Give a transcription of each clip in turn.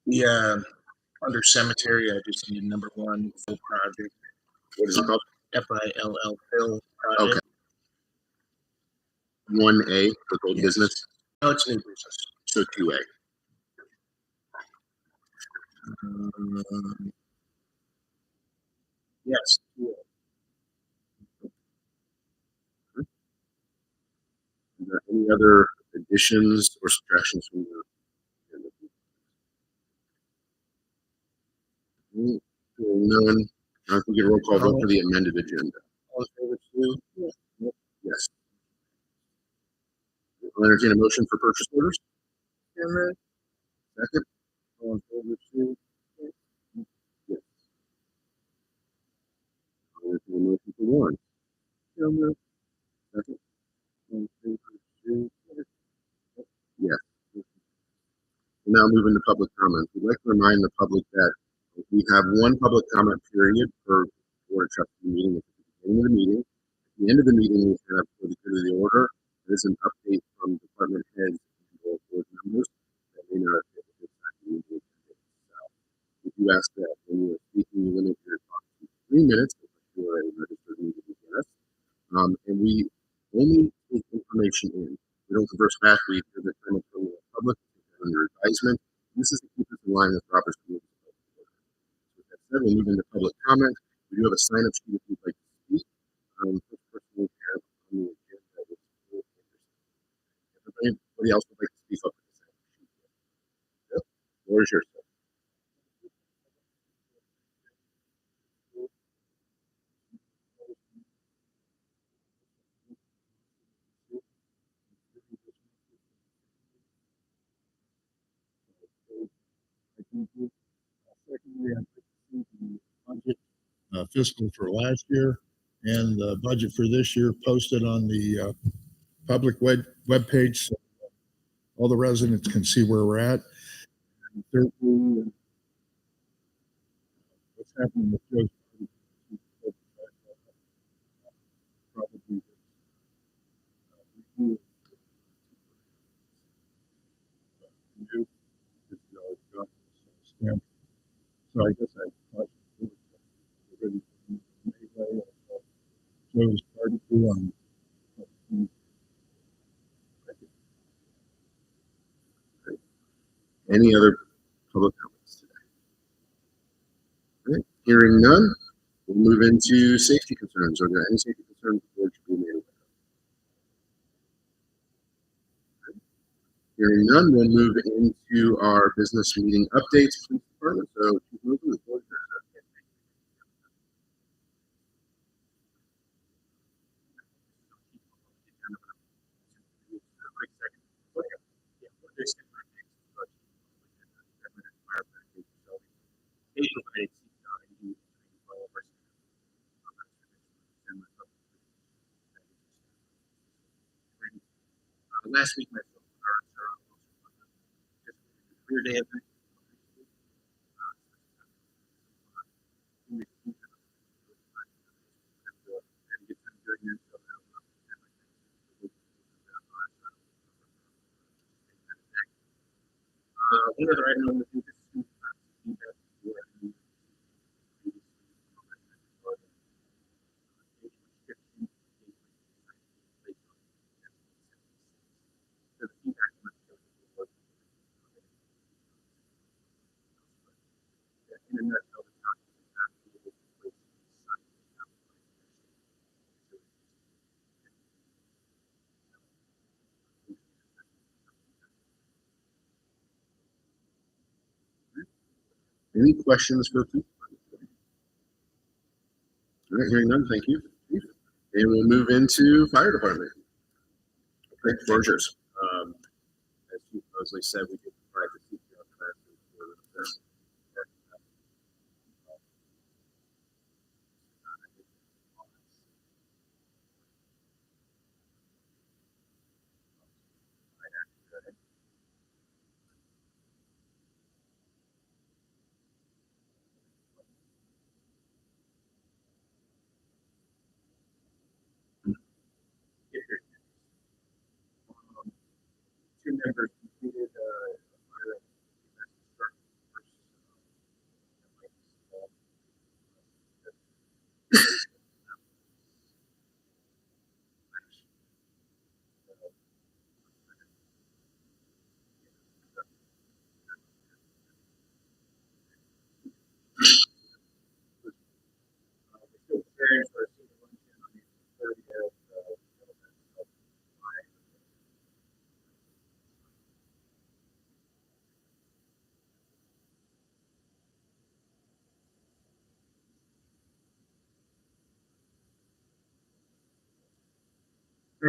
Yeah, under cemetery, I just need number one full project. What is it called? FILL Fill project. Okay. 1A for old business. No, it's new business. So 2A. Yes. Are there any other additions or subtractions from the agenda? None. I can get a roll call vote for the amended agenda. All in favor, Sue? Yes. I'll entertain a motion for purchase orders. Second. All in favor, Sue? Yes. I'll entertain a motion for warrants. Second. All in favor, Sue? Yes. We'll now move into public comments. We'd like to remind the public that we have one public comment period per board of trustee meeting at the beginning of the meeting. At the end of the meeting, we have, for the good of the order, there's an update from department heads and board members that may not have been able to meeting. We do ask that when you are speaking, you limit your talk to 3 minutes if you are a registered meeting guest. And we only take information in. We don't converse back. We give the time from the public under advisement. This is to keep us in line with Robert's rules. With that said, we'll move into public comment. We do have a sign-up sheet if you'd like to speak. First person we have on the agenda is Will Anderson. If anybody else would like to speak up with the sign-up sheet, yep. The floor is yours, sir. Secondly, I'd like to see the budget fiscal for last year and the budget for this year posted on the public webpage so all the residents can see where we're at. And thirdly, what's happening with Joe's probably new. So I guess I thought ready Joe's article on Any other public comments today? All right. Hearing none, we'll move into safety concerns. Are there any safety concerns the board should be made aware of? Hearing none, we'll move into our business meeting updates. Police department. So, Chief Mosley, the floor is yours. Last week, my career day event. One of the right now, Any questions for Chief? All right, hearing none, thank you. And we'll move into fire department. Okay, floor is yours. as Chief Mosley said, we did provide the CPR classes for the two members completed fire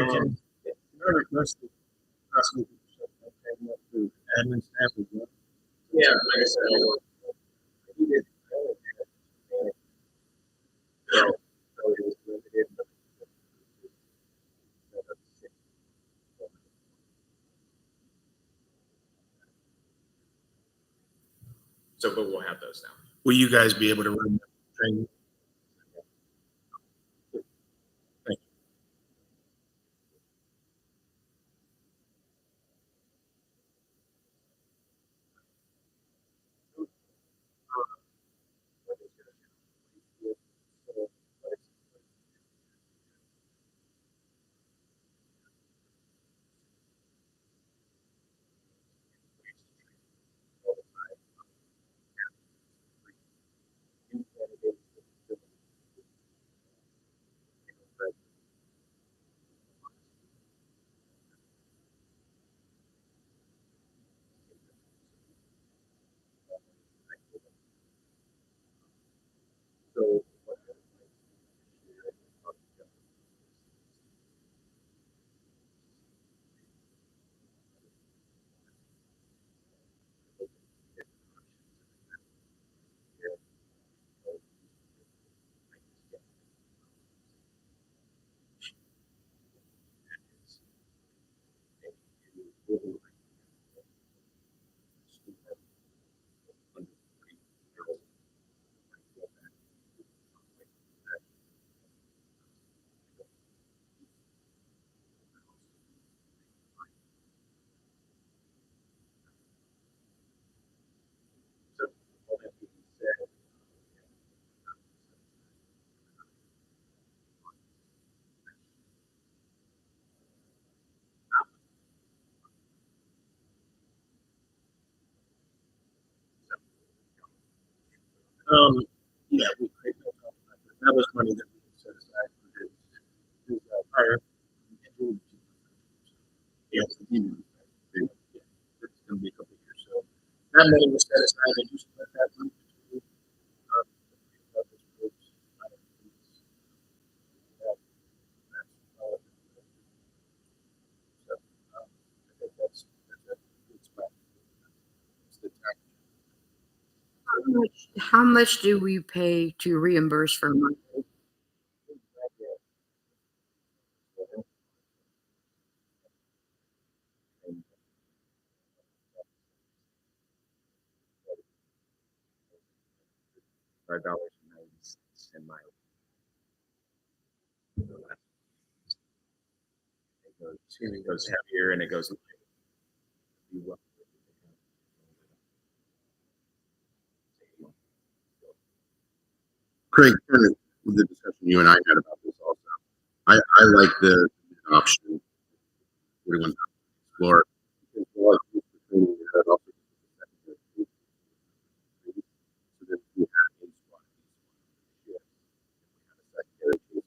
I request the possible to admin staff as well? Yeah, like I said, he did. So it was limited, but So, but we'll have those now. Will you guys be able to run the training? So yeah, that was money that we set aside for his prior. Yeah, it's gonna be a couple of years, so that money was set aside, and you spent that money to, this groups. So, I think that's a good spot. It's the time. How much do we pay to reimburse for monthly? $5.90 and miles. It goes heavier and it goes. Craig, with the discussion you and I had about this also, I like the option 41 floor. Because while it's used for training, it has also used for secondary use. So that we have a spot, yeah, we have a secondary use.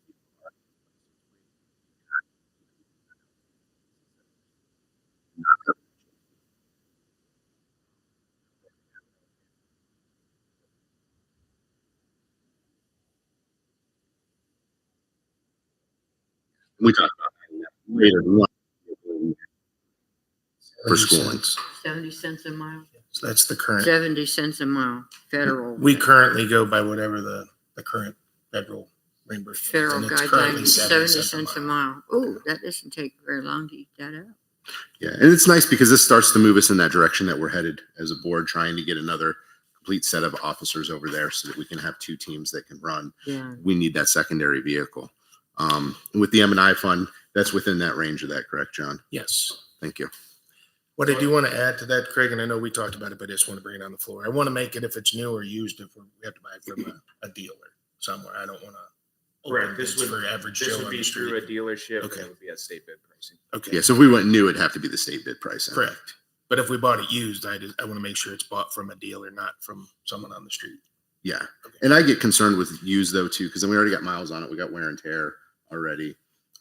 We talked about that later than one for schooling. 70 cents a mile? So that's the current. 70 cents a mile, federal. We currently go by whatever the current federal reimbursement is. Federal And it's currently guidelines, 70 cents a mile. Oh, that doesn't take very long to eat that up. Yeah, and it's nice because this starts to move us in that direction that we're headed as a board, trying to get another complete set of officers over there so that we can have two teams that can run. Yeah. We need that secondary vehicle. With the M&I fund, that's within that range of that, correct, John? Yes. Thank you. What I do want to add to that, Craig, and I know we talked about it, but I just want to bring it on the floor. I want to make it, if it's new or used, if we have to buy it from a dealer somewhere. I don't want to Correct. open This bids would for average This Joe would on be the through a street. dealership. Okay. And it would be at state bid pricing. Okay. Yeah, so if we went new, it'd have to be the state bid pricing. Correct. But if we bought it used, I want to make sure it's bought from a dealer, not from someone on the street. Yeah. Okay. And I get concerned with used though too, because then we already got miles on it. We got wear and tear already.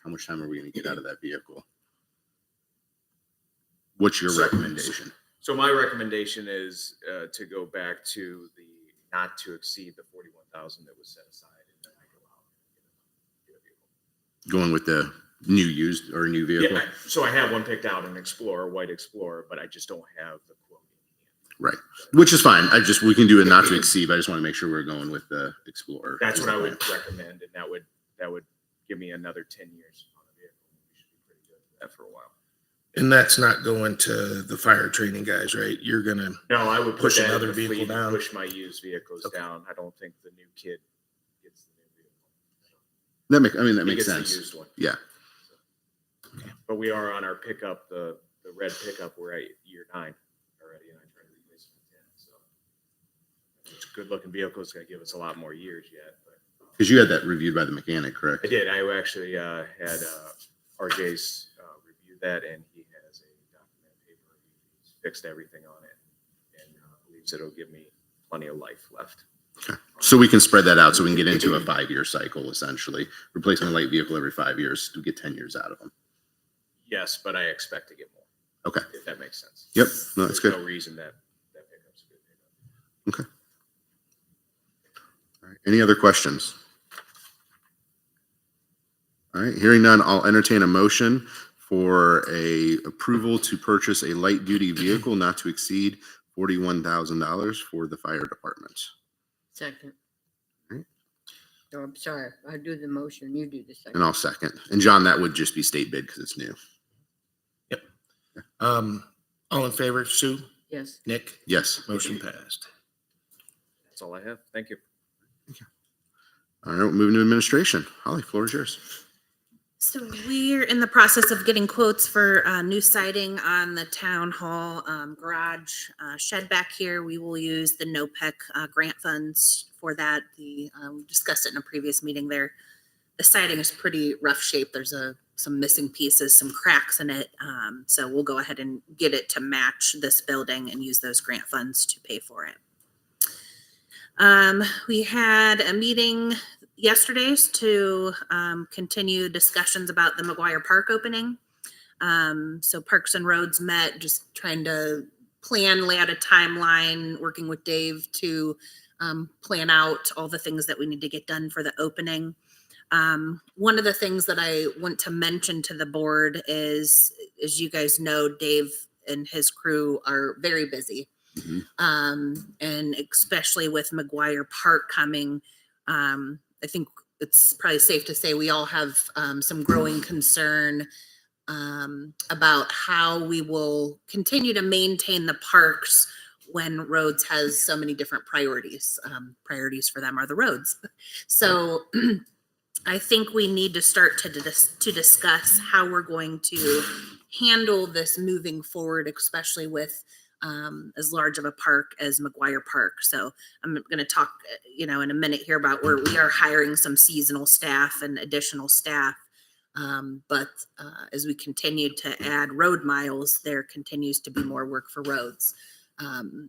How much time are we going to get out of that vehicle? What's your recommendation? So my recommendation is to go back to the not to exceed the 41,000 that was set aside, and then I go out and get a vehicle. Going with the new used or new vehicle? Yeah, so I have one picked out, an Explorer, white Explorer, but I just don't have the quote. Right. Which is fine. We can do it not to exceed. But I just want to make sure we're going with the Explorer. That's what I would recommend, and that would give me another 10 years on a vehicle. We should be pretty good at that for a while. And that's not going to the fire training guys, right? You're gonna No, I would push put that in another the vehicle fleet and down. push my used vehicles Okay. down. I don't think the new kid gets the new vehicle. That He makes gets the sense. used one. Yeah. But we are on our pickup, the red pickup. We're at year 9 already, and I try to replace it in 10. So it's a good-looking vehicle. It's going to give us a lot more years yet. But Because you had that reviewed by the mechanic, correct? I did. I actually had RJ's review that, and he has a document paper. He's fixed everything on it, and believes it'll give me plenty of life left. Okay. So we can spread that out so we can get into a 5-year cycle, essentially. Replacing a light vehicle every 5 years to get 10 years out of them. Yes, but I expect to get more. Okay. If that makes sense. Yep. No, that's There's good. no reason that pickup's a good pickup. Okay. All right. Any other questions? All right. Hearing none, I'll entertain a motion for a approval to purchase a light duty vehicle not to exceed $41,000 for the fire department. Second. Right. Oh, I'm sorry. I do the motion, you do the And second. I'll second. And John, that would just be state bid because it's new. All in favor, Sue, Yes. Nick, Yes. motion passed. That's all I have. Thank you. All right. Moving to administration. Holly, floor is yours. So we're in the process of getting quotes for new siding on the town hall garage shed back here. We will use the NOPEC grant funds for that. We discussed it in a previous meeting there. The siding is pretty rough shape. There's some missing pieces, some cracks in it. So we'll go ahead and get it to match this building and use those grant funds to pay for it. We had a meeting yesterday's to continue discussions about the McGuire Park opening. So Parks and Roads met, just trying to lay out a timeline, working with Dave to plan out all the things that we need to get done for the opening. One of the things that I want to mention to the board is, as you guys know, Dave and his crew are very busy. And especially with McGuire Park coming, I think it's probably safe to say we all have some growing concern about how we will continue to maintain the parks when roads has so many different priorities. Priorities for them are the roads. So I think we need to start to discuss how we're going to handle this moving forward, especially with as large of a park as McGuire Park. So I'm going to talk, in a minute here about where we are hiring some seasonal staff and additional staff. But as we continue to add road miles, there continues to be more work for roads.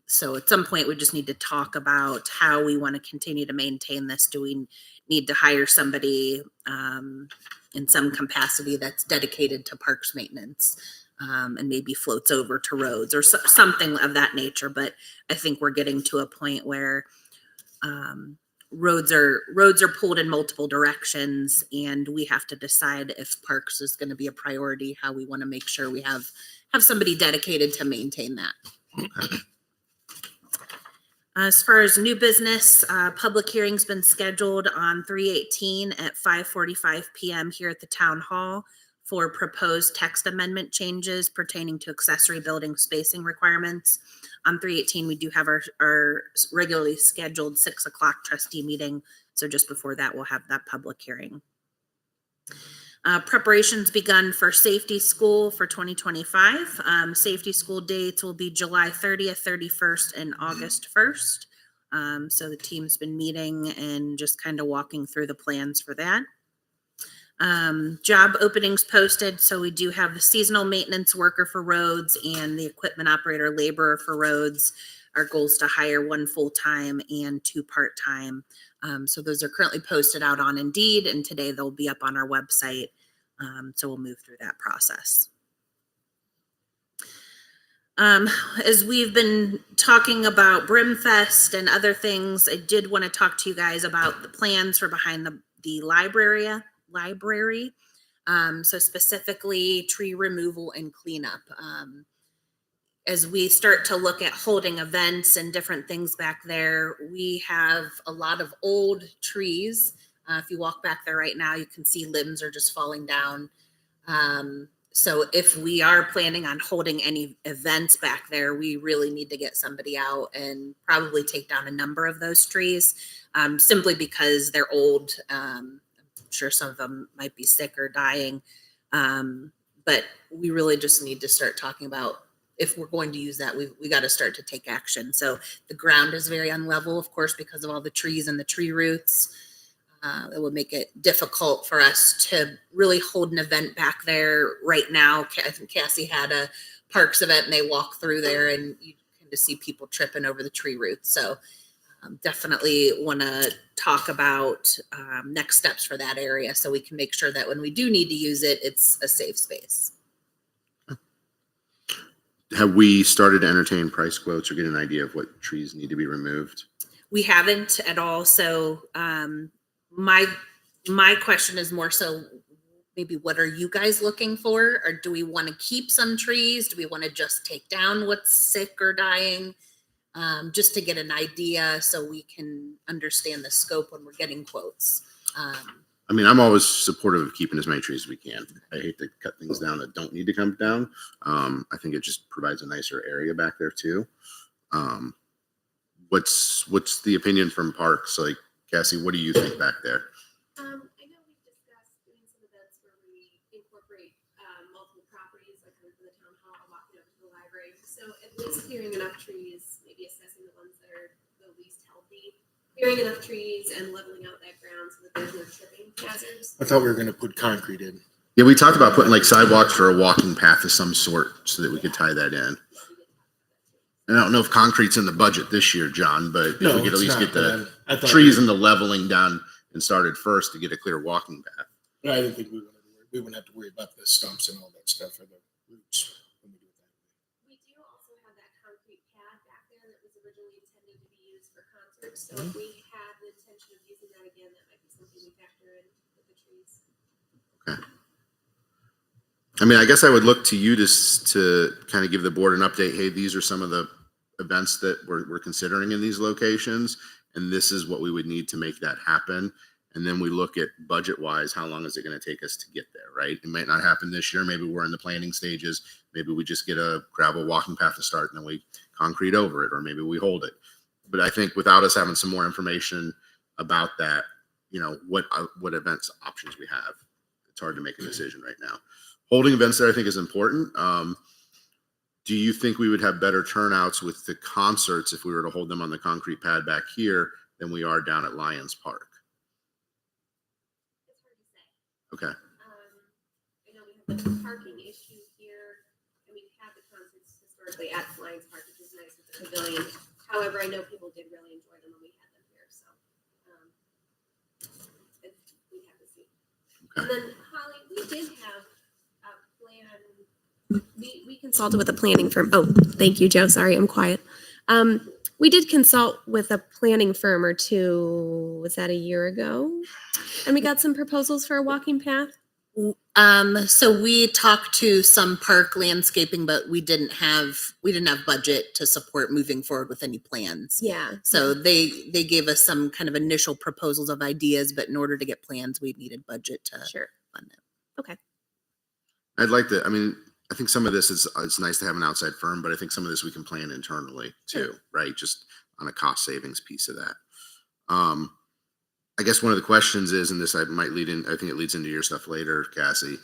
So at some point, we just need to talk about how we want to continue to maintain this. Do we need to hire somebody in some capacity that's dedicated to parks maintenance? And maybe floats over to roads or something of that nature. But I think we're getting to a point where roads are pulled in multiple directions, and we have to decide if parks is going to be a priority, how we want to make sure we have somebody dedicated to maintain that. As far as new business, public hearing's been scheduled on 3/18 at 5:45 p.m. here at the town hall for proposed text amendment changes pertaining to accessory building spacing requirements. On 3/18, we do have our regularly scheduled 6 o'clock trustee meeting. So just before that, we'll have that public hearing. Preparations begun for safety school for 2025. Safety school dates will be July 30th, 31st, and August 1st. So the team's been meeting and just kind of walking through the plans for that. Job openings posted. So we do have the seasonal maintenance worker for roads and the equipment operator laborer for roads. Our goal is to hire 1 full-time and 2 part-time. So those are currently posted out on Indeed, and today they'll be up on our website. So we'll move through that process. As we've been talking about Brimfest and other things, I did want to talk to you guys about the plans for behind the library. So specifically tree removal and cleanup. As we start to look at holding events and different things back there, we have a lot of old trees. If you walk back there right now, you can see limbs are just falling down. So if we are planning on holding any events back there, we really need to get somebody out and probably take down a number of those trees, simply because they're old. I'm sure some of them might be sick or dying. But we really just need to start talking about, if we're going to use that, we got to start to take action. So the ground is very unlevel, of course, because of all the trees and the tree roots. It would make it difficult for us to really hold an event back there right now. I think Cassie had a parks event and they walk through there and you can just see people tripping over the tree roots. So definitely want to talk about next steps for that area so we can make sure that when we do need to use it, it's a safe space. Have we started to entertain price quotes or get an idea of what trees need to be removed? We haven't at all. So my question is more so maybe what are you guys looking for? Or do we want to keep some trees? Do we want to just take down what's sick or dying? Just to get an idea so we can understand the scope when we're getting quotes. I mean, I'm always supportive of keeping as many trees as we can. I hate to cut things down that don't need to come down. I think it just provides a nicer area back there too. What's the opinion from parks? Like, Cassie, what do you think back there? I know we've discussed doing some events where we incorporate multiple properties, like coming from the town hall, walking over to the library. So at least clearing enough trees, maybe assessing the ones that are the least healthy, clearing enough trees and leveling out that ground so that there's no tripping hazards. I thought we were gonna put concrete in. Yeah, we talked about putting like sidewalks for a walking path of some sort so that we could tie that in. And I don't know if concrete's in the budget this year, John, but if we could at least get the trees and the leveling done and started first to get a clear walking path. I didn't think we wouldn't have to worry about the stumps and all that stuff or the roots when we do that. We do also have that concrete pad back there that was originally intended to be used for concerts. So if we have the intention of using that again, that might be something we factor in with the trees. Okay. I mean, I guess I would look to you to kind of give the board an update. Hey, these are some of the events that we're considering in these locations, and this is what we would need to make that happen. And then we look at budget wise, how long is it going to take us to get there, right? It might not happen this year. Maybe we're in the planning stages. Maybe we just get a gravel walking path to start and then we concrete over it, or maybe we hold it. But I think without us having some more information about that, you know, what events options we have, it's hard to make a decision right now. Holding events there, I think, is important. Do you think we would have better turnouts with the concerts if we were to hold them on the concrete pad back here than we are down at Lions Park? It's hard to say. Okay. I know we have the parking issue here, and we've had the concerts historically at Lions Park, which is nice with the pavilion. However, I know people did really enjoy them when we had them here, so we have to see. Okay. And then Holly, we did have a plan. We consulted with a planning firm. Oh, thank you, Joe. Sorry, I'm quiet. We did consult with a planning firm or two. Was that a year ago? And we got some proposals for a walking path. So we talked to some park landscaping, but we didn't have budget to support moving forward with any plans. Yeah. So they gave us some kind of initial proposals of ideas, but in order to get plans, we needed budget to fund it. Okay. I'd like to, I mean, I think some of this it's nice to have an outside firm, but I think some of this we can plan internally too, right? Just on a cost savings piece of that. I guess one of the questions is, and this I might lead in, I think it leads into your stuff later, Cassie,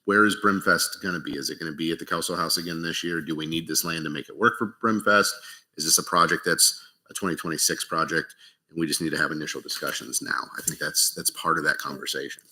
where is Brimfest going to be? Is it going to be at the Kelso House again this year? Do we need this land to make it work for Brimfest? Is this a project that's a 2026 project and we just need to have initial discussions now? I think that's part of that conversation.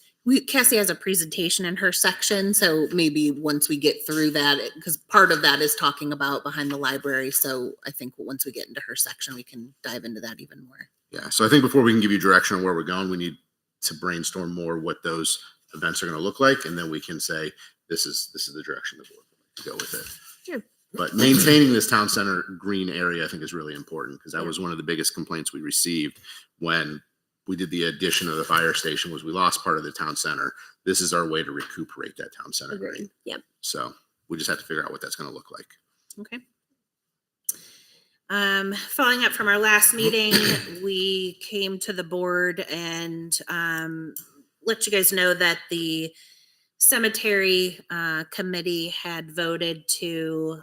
Cassie has a presentation in her section, so maybe once we get through that, because part of that is talking about behind the library. So I think once we get into her section, we can dive into that even more. Yeah. So I think before we can give you direction on where we're going, we need to brainstorm more what those events are going to look like, and then we can say this is the direction the board would like to go with it. Sure. But maintaining this town center green area, I think, is really important because that was one of the biggest complaints we received when we did the addition of the fire station was we lost part of the town center. This is our way to recuperate that town center. Agreed. Right? Yep. So we just have to figure out what that's going to look like. Okay. Following up from our last meeting, we came to the board and let you guys know that the cemetery committee had voted to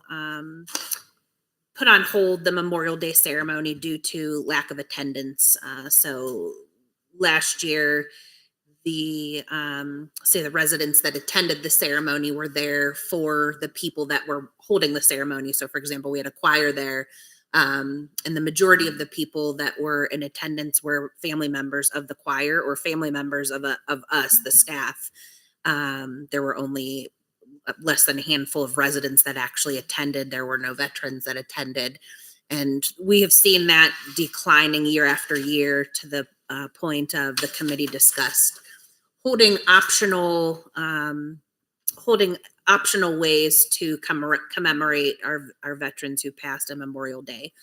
put on hold the Memorial Day ceremony due to lack of attendance. So last year, the say the residents that attended the ceremony were there for the people that were holding the ceremony. So for example, we had a choir there, and the majority of the people that were in attendance were family members of the choir or family members of us, the staff. There were only less than a handful of residents that actually attended. There were no veterans that attended. And we have seen that declining year after year to the point of the committee discussed holding optional ways to commemorate our veterans who passed on Memorial Day.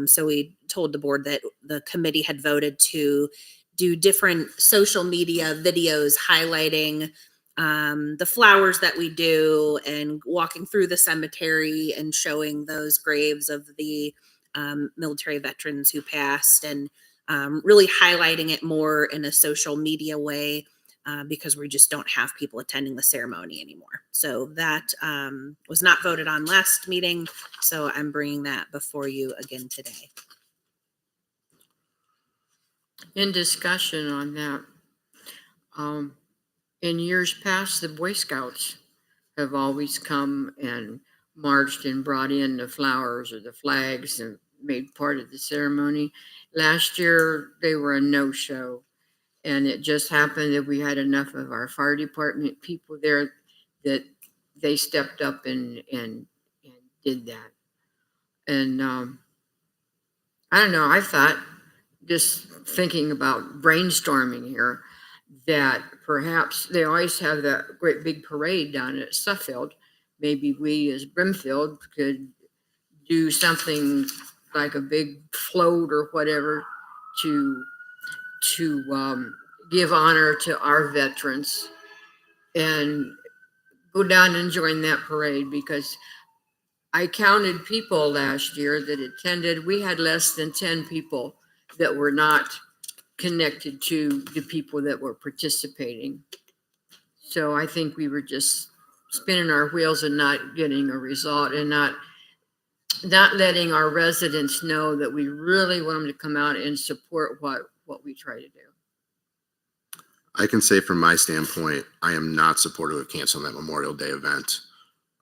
So we told the board that the committee had voted to do different social media videos highlighting the flowers that we do and walking through the cemetery and showing those graves of the military veterans who passed, and really highlighting it more in a social media way. Because we just don't have people attending the ceremony anymore. So that was not voted on last meeting. So I'm bringing that before you again today. In discussion on that, in years past, the Boy Scouts have always come and marched and brought in the flowers or the flags and made part of the ceremony. Last year, they were a no-show. And it just happened that we had enough of our fire department people there that they stepped up and did that. And I don't know, I thought, just thinking about brainstorming here, that perhaps they always have that great big parade down at Suffield. Maybe we as Brimfield could do something like a big float or whatever to give honor to our veterans and go down and join that parade, because I counted people last year that attended. We had less than 10 people that were not connected to the people that were participating. So I think we were just spinning our wheels and not getting a result, and not letting our residents know that we really want them to come out and support what we try to do. I can say from my standpoint, I am not supportive of canceling that Memorial Day event.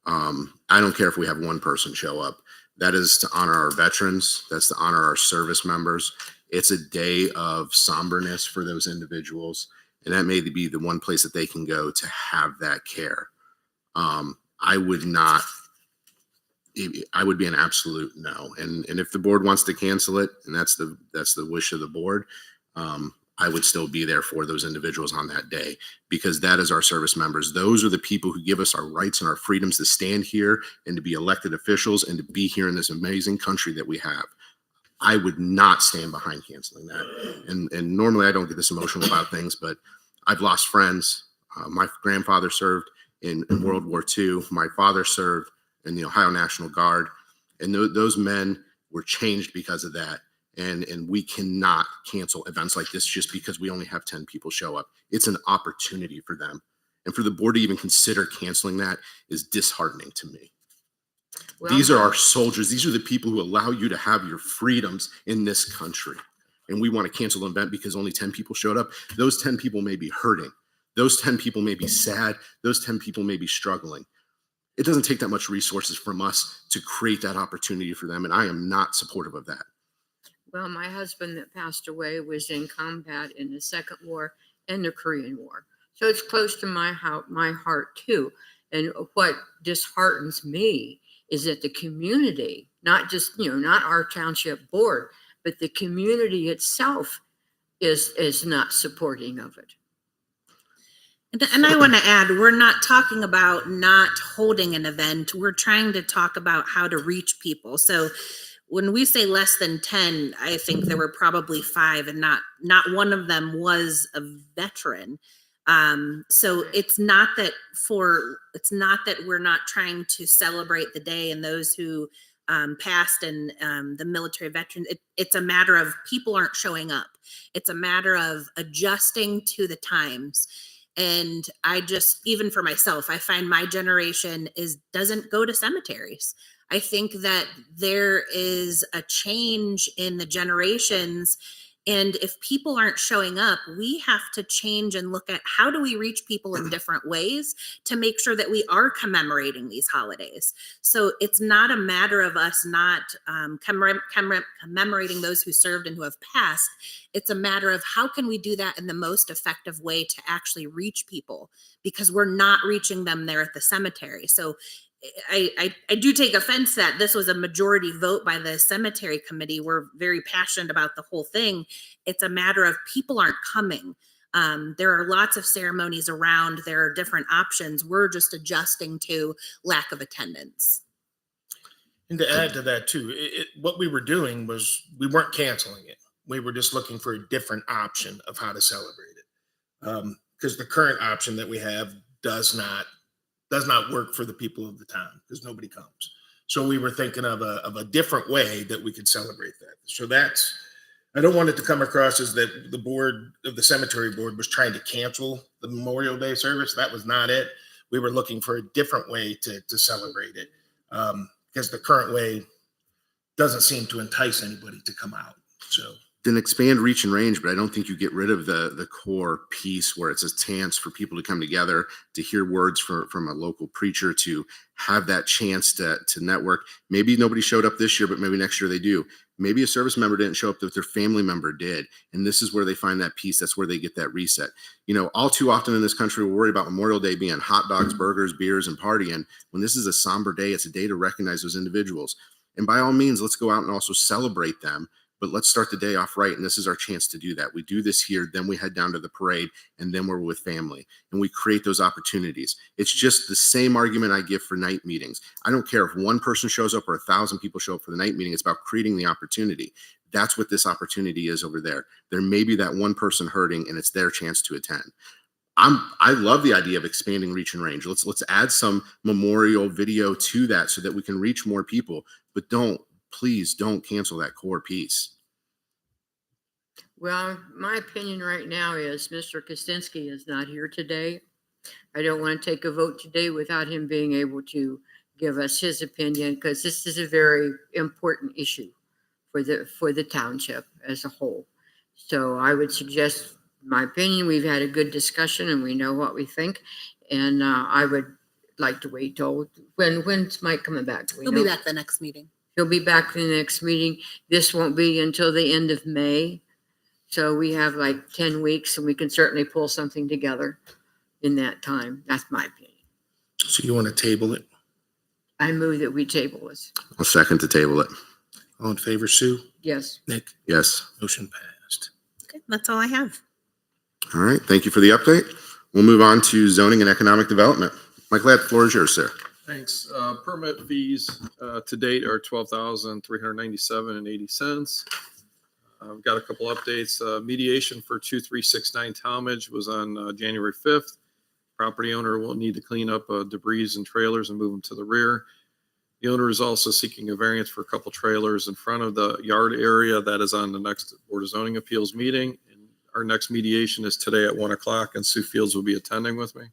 I don't care if we have one person show up. That is to honor our veterans. That's to honor our service members. It's a day of somberness for those individuals. And that may be the one place that they can go to have that care. I would be an absolute no. And if the board wants to cancel it, and that's the wish of the board, I would still be there for those individuals on that day, because that is our service members. Those are the people who give us our rights and our freedoms to stand here and to be elected officials and to be here in this amazing country that we have. I would not stand behind canceling that. And normally I don't get this emotional about things, but I've lost friends. My grandfather served in World War II. My father served in the Ohio National Guard. And those men were changed because of that. And we cannot cancel events like this just because we only have 10 people show up. It's an opportunity for them. And for the board to even consider canceling that is disheartening to me. Well, these are our soldiers. These are the people who allow you to have your freedoms in this country. And we want to cancel an event because only 10 people showed up. Those 10 people may be hurting. Those 10 people may be sad. Those 10 people may be struggling. It doesn't take that much resources from us to create that opportunity for them. And I am not supportive of that. Well, my husband that passed away was in combat in the Second War and the Korean War. So it's close to my heart too. And what disheartens me is that the community, not just, not our township board, but the community itself is not supporting of it. And I want to add, we're not talking about not holding an event. We're trying to talk about how to reach people. So when we say less than 10, I think there were probably 5 and not one of them was a veteran. So it's not that we're not trying to celebrate the day and those who passed and the military veterans. It's a matter of people aren't showing up. It's a matter of adjusting to the times. And I just, even for myself, I find my generation doesn't go to cemeteries. I think that there is a change in the generations. And if people aren't showing up, we have to change and look at how do we reach people in different ways to make sure that we are commemorating these holidays. So it's not a matter of us not commemorating those who served and who have passed. It's a matter of how can we do that in the most effective way to actually reach people, because we're not reaching them there at the cemetery. So I do take offense that this was a majority vote by the cemetery committee. We're very passionate about the whole thing. It's a matter of people aren't coming. There are lots of ceremonies around. There are different options. We're just adjusting to lack of attendance. And to add to that too, what we were doing was we weren't canceling it. We were just looking for a different option of how to celebrate it. Because the current option that we have does not work for the people of the town because nobody comes. So we were thinking of a different way that we could celebrate that. So I don't want it to come across as that the board of the cemetery board was trying to cancel the Memorial Day service. That was not it. We were looking for a different way to celebrate it because the current way doesn't seem to entice anybody to come out. So Then expand reach and range, but I don't think you get rid of the core piece where it's a chance for people to come together, to hear words from a local preacher, to have that chance to network. Maybe nobody showed up this year, but maybe next year they do. Maybe a service member didn't show up, that their family member did. And this is where they find that peace. That's where they get that reset. You know, all too often in this country, we're worried about Memorial Day being hot dogs, burgers, beers, and partying. When this is a somber day, it's a day to recognize those individuals. And by all means, let's go out and also celebrate them. But let's start the day off right. And this is our chance to do that. We do this here, then we head down to the parade, and then we're with family. And we create those opportunities. It's just the same argument I give for night meetings. I don't care if one person shows up or 1,000 people show up for the night meeting. It's about creating the opportunity. That's what this opportunity is over there. There may be that one person hurting, and it's their chance to attend. I love the idea of expanding reach and range. Let's add some memorial video to that so that we can reach more people. But please don't cancel that core piece. Well, my opinion right now is Mr. Kosinski is not here today. I don't want to take a vote today without him being able to give us his opinion, because this is a very important issue for the township as a whole. So I would suggest, my opinion, we've had a good discussion and we know what we think. And I would like to wait till when's Mike coming back? He'll be back the next meeting. He'll be back for the next meeting. This won't be until the end of May. So we have like 10 weeks, and we can certainly pull something together in that time. That's my opinion. So you want to table it? I move that we table this. I'll second to table it. All in favor, Sue? Yes. Nick? Yes. Motion passed. Okay, that's all I have. All right. Thank you for the update. We'll move on to zoning and economic development. Mike Ladd, the floor is yours, sir. Thanks. Permit fees to date are $12,397.80. I've got a couple updates. Mediation for 2369 Talmadge was on January 5th. Property owner will need to clean up debris and trailers and move them to the rear. The owner is also seeking a variance for a couple trailers in front of the yard area. That is on the next Board of Zoning Appeals meeting. And our next mediation is today at 1:00, and Sue Fields will be attending with me.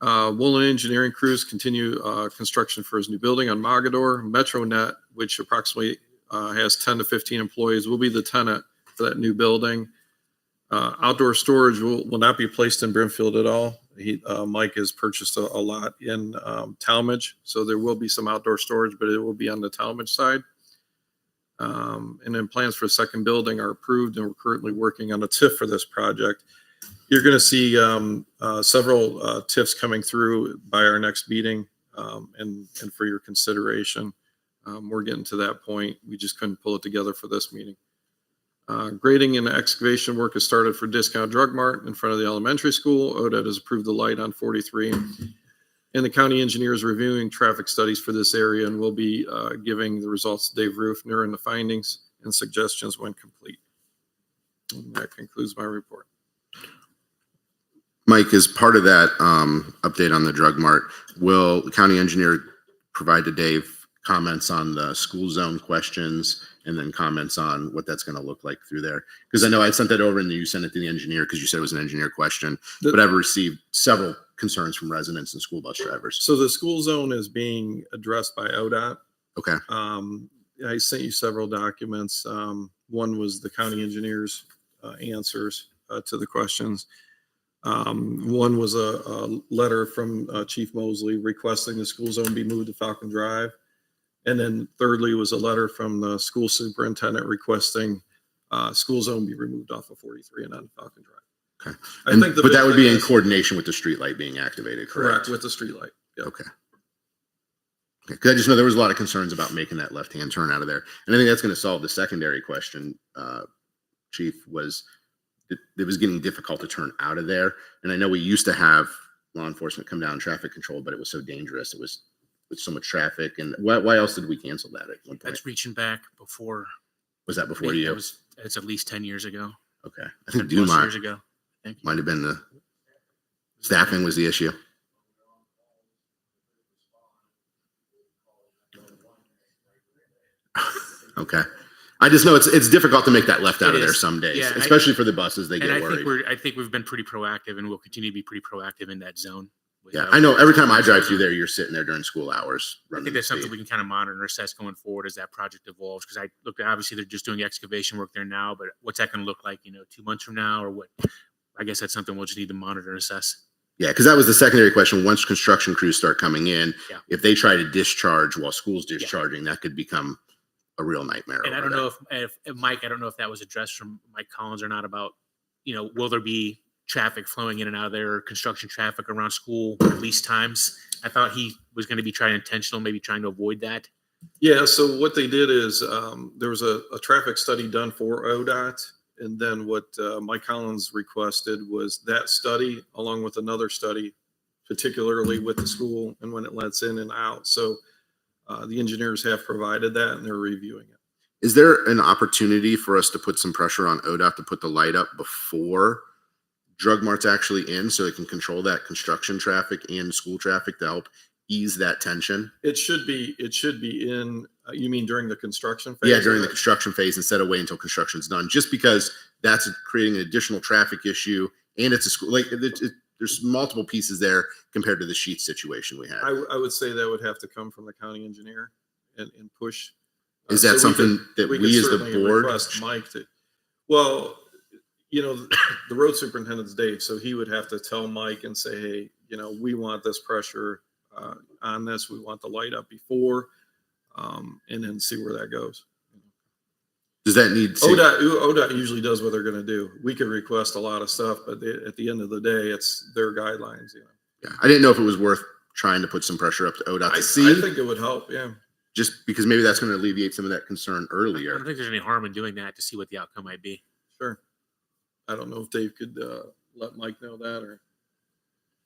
Woolen Engineering crews continue construction for his new building on Mogador. MetroNet, which approximately has 10 to 15 employees, will be the tenant for that new building. Outdoor storage will not be placed in Brimfield at all. Mike has purchased a lot in Talmadge, so there will be some outdoor storage, but it will be on the Talmadge side. And then plans for a second building are approved, and we're currently working on a TIF for this project. You're going to see several TIFs coming through by our next meeting, and for your consideration. We're getting to that point. We just couldn't pull it together for this meeting. Grading and excavation work has started for Discount Drug Mart in front of the elementary school. ODOT has approved the light on 43. And the county engineer is reviewing traffic studies for this area and will be giving the results to Dave Rufner and the findings and suggestions when complete. And that concludes my report. Mike, as part of that update on the drug mart, will the county engineer provide to Dave comments on the school zone questions and then comments on what that's going to look like through there? Because I know I sent that over and you sent it to the engineer because you said it was an engineer question, but I've received several concerns from residents and school bus drivers. So the school zone is being addressed by ODOT. Okay. I sent you several documents. One was the county engineer's answers to the questions. One was a letter from Chief Mosley requesting the school zone be moved to Falcon Drive. And then thirdly was a letter from the school superintendent requesting school zone be removed off of 43 and on Falcon Drive. Okay. I think but that would be in coordination with the street light being activated, correct? Correct, with the street light. Yep. Okay. Okay, because I just know there was a lot of concerns about making that left-hand turn out of there. And I think that's going to solve the secondary question, Chief, was it was getting difficult to turn out of there. And I know we used to have law enforcement come down traffic control, but it was so dangerous. It was with so much traffic. And why else did we cancel that at one point? That's reaching back before. Was that before you? It's at least 10 years ago. Okay. I think 10 plus years ago. Might have been the staffing was the issue. Okay. I just know it's difficult to make that left out of there some days, yeah, especially for the buses. They get worried. I think we've been pretty proactive, and we'll continue to be pretty proactive in that zone. Yeah, I know. Every time I drive through there, you're sitting there during school hours. I think that's something we can kind of monitor and assess going forward as that project evolves. Because I look, obviously they're just doing excavation work there now, but what's that going to look like? 2 months from now, or what? I guess that's something we'll just need to monitor and assess. Yeah, because that was the secondary question. Once construction crews start coming in, if they try to discharge while school's discharging, that could become a real nightmare. And I don't know if Mike, I don't know if that was addressed from Mike Collins or not about, will there be traffic flowing in and out of there, or construction traffic around school release times? I thought he was going to be maybe trying to avoid that. Yeah, so what they did is there was a traffic study done for ODOT. And then what Mike Collins requested was that study along with another study, particularly with the school and when it lets in and out. So the engineers have provided that and they're reviewing it. Is there an opportunity for us to put some pressure on ODOT to put the light up before drug mart's actually in so it can control that construction traffic and school traffic to help ease that tension? It should be in, you mean during the construction phase? Yeah, during the construction phase instead of waiting until construction's done, just because that's creating an additional traffic issue and it's a school, there's multiple pieces there compared to the sheet situation we had. I would say that would have to come from the county engineer and push. Is that something that we as the board? Request Mike to, well, the road superintendent's Dave, so he would have to tell Mike and say, hey, we want this pressure on this. We want the light up before, and then see where that goes. Does that need ODOT usually does what they're going to do. We could request a lot of stuff, but at the end of the day, it's their guidelines. Yeah, I didn't know if it was worth trying to put some pressure up to ODOT to see. I think it would help. Yeah, just because maybe that's going to alleviate some of that concern I earlier. don't think there's any harm in doing that to see what the outcome might be. Sure. I don't know if Dave could let Mike know that or.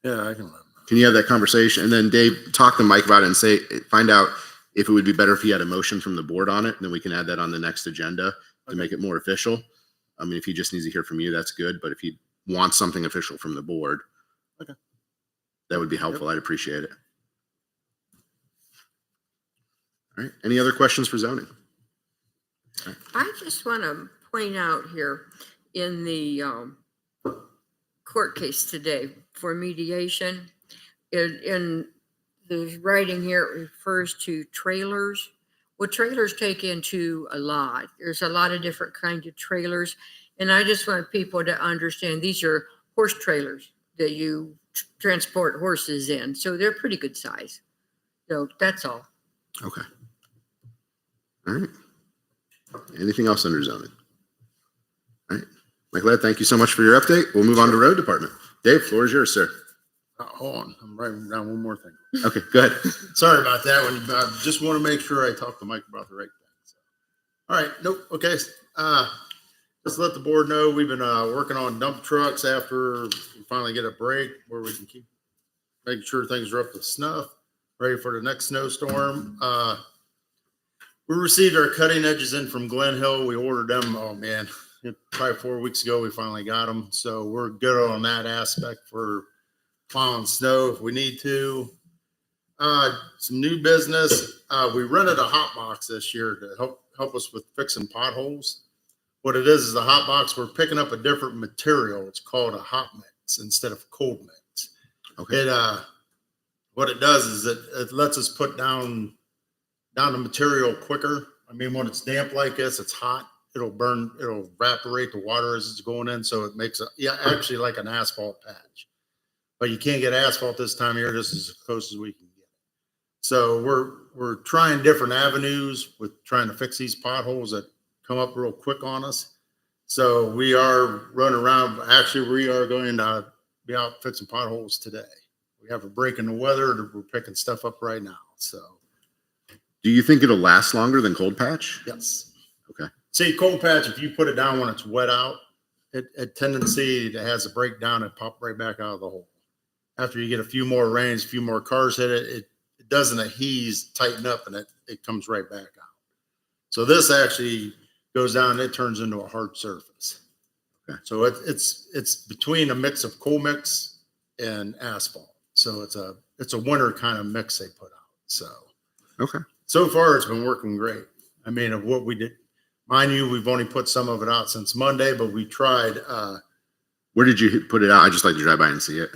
Yeah, I can let him know. Can you have that conversation? And then Dave, talk to Mike about it and find out if it would be better if he had a motion from the board on it, and then we can add that on the next agenda to make it more official. I mean, if he just needs to hear from you, that's good. But if he wants something official from the board, okay, that would be helpful. I'd appreciate it. All right. Any other questions for zoning? Right. I just want to point out here in the court case today for mediation, in the writing here, it refers to trailers. Well, trailers take into a lot. There's a lot of different kinds of trailers. And I just want people to understand these are horse trailers that you transport horses in. So they're pretty good size. So that's all. Okay. All right. Anything else under zoning? All right. Mike Ladd, thank you so much for your update. We'll move on to road department. Dave, floor is yours, sir. Hold on. I'm writing down one more thing. Okay, go ahead. Sorry about that one. I just want to make sure I talk to Mike about the right thing. So. All right. Nope. Okay. Just let the board know we've been working on dump trucks after we finally get a break where we can keep making sure things are up to snuff, ready for the next snowstorm. We received our cutting edges in from Glen Hill. We ordered them. Oh man, probably 4 weeks ago, we finally got them. So we're good on that aspect for plowing snow if we need to. Some new business. We rented a hot box this year to help us with fixing potholes. What it is a hot box. We're picking up a different material. It's called a hot mix instead of cold mix. Okay. What it does is it lets us put down the material quicker. I mean, when it's damp like this, it's hot. It'll evaporate the water as it's going in. So it makes actually like an asphalt patch. But you can't get asphalt this time of year. This is as close as we can get. So we're trying different avenues with trying to fix these potholes that come up real quick on us. So we are running around. Actually, we are going to be out fixing potholes today. We have a break in the weather. We're picking stuff up right now. So. Do you think it'll last longer than cold patch? Yes. Okay. See, cold patch, if you put it down when it's wet out, a tendency that has a breakdown and pop right back out of the hole. After you get a few more rains, a few more cars hit it, it doesn't adhese, tighten up, and it comes right back out. So this actually goes down, it turns into a hard surface. Okay. So it's between a mix of cold mix and asphalt. So it's a winter kind of mix they put out. So Okay. so far it's been working great. I mean, of what we did, mind you, we've only put some of it out since Monday, but we tried Where did you put it out? I just like to drive by and see it.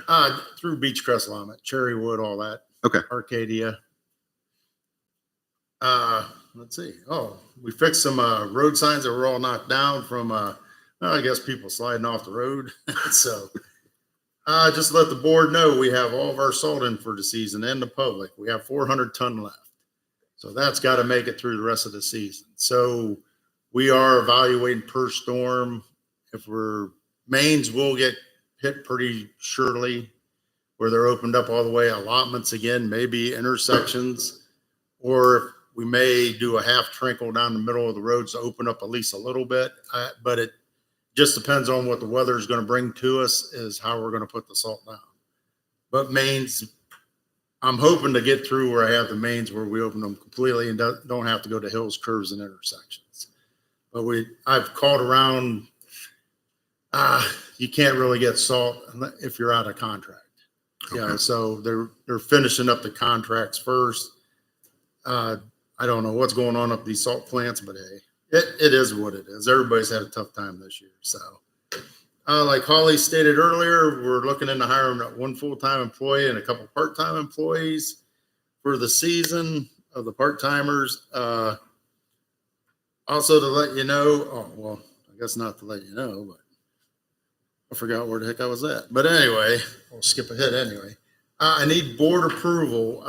through Beechcrest, Lament, Cherrywood, all that. Okay. Arcadia. Let's see. Oh, we fixed some road signs that were all knocked down from I guess people sliding off the road. So just to let the board know, we have all of our salt in for the season and the public. We have 400 ton left. So that's got to make it through the rest of the season. So we are evaluating per storm. If mains will get hit pretty surely where they're opened up all the way, allotments again, maybe intersections, or we may do a half trinkle down the middle of the roads to open up at least a little bit. But it just depends on what the weather is going to bring to us is how we're going to put the salt down. But mains, I'm hoping to get through where I have the mains where we open them completely and don't have to go to hills, curves, and intersections. But I've called around. You can't really get salt if you're out of contract. Okay. Yeah, so they're finishing up the contracts first. I don't know what's going on up these salt plants, but hey, it is what it is. Everybody's had a tough time this year. So, like Holly stated earlier, we're looking into hiring one full-time employee and a couple part-time employees for the season of the part-timers. Also to let you know, I guess not to let you know, but I forgot where the heck I was at. But anyway, we'll skip ahead anyway. I need board approval.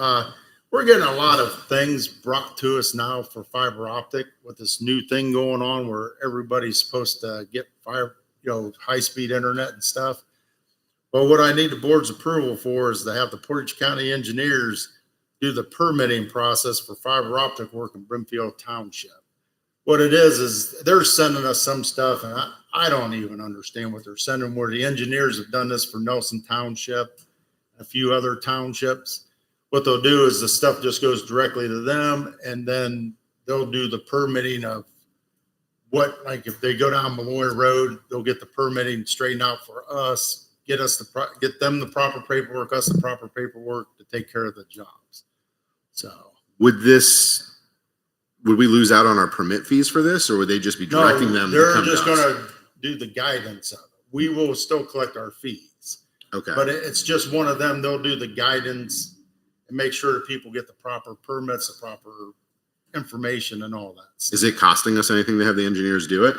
We're getting a lot of things brought to us now for fiber optic with this new thing going on where everybody's supposed to get high-speed internet and stuff. But what I need the board's approval for is to have the Portage County engineers do the permitting process for fiber optic work in Brimfield Township. What it is they're sending us some stuff, and I don't even understand what they're sending, where the engineers have done this for Nelson Township, a few other townships. What they'll do is the stuff just goes directly to them, and then they'll do the permitting of like if they go down Malloy Road, they'll get the permitting straightened out for us, get them the proper paperwork, us the proper paperwork to take care of the jobs. So Would we lose out on our permit fees for this, or would they just be directing them to they're come just to us? going to do the guidance of it. We will still collect our fees, Okay. but it's just one of them. They'll do the guidance and make sure that people get the proper permits, the proper information and all that stuff. Is it costing us anything to have the engineers do it?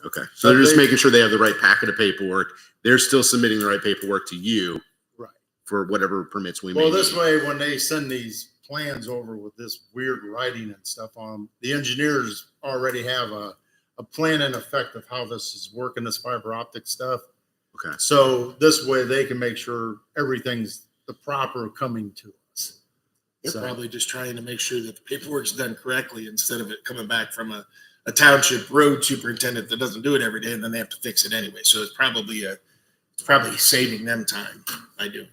Okay. So they're just making sure they have the right packet of paperwork. They're still submitting the right paperwork to you. Right. For whatever permits we may Well, this need. way, when they send these plans over with this weird writing and stuff on them, the engineers already have a plan in effect of how this is working, this fiber optic stuff. Okay. So this way they can make sure everything's the proper coming to us. They're So- probably just trying to make sure that the paperwork's done correctly instead of it coming back from a township road superintendent that doesn't do it every day and then they have to fix it anyway. So it's probably saving them time by doing it.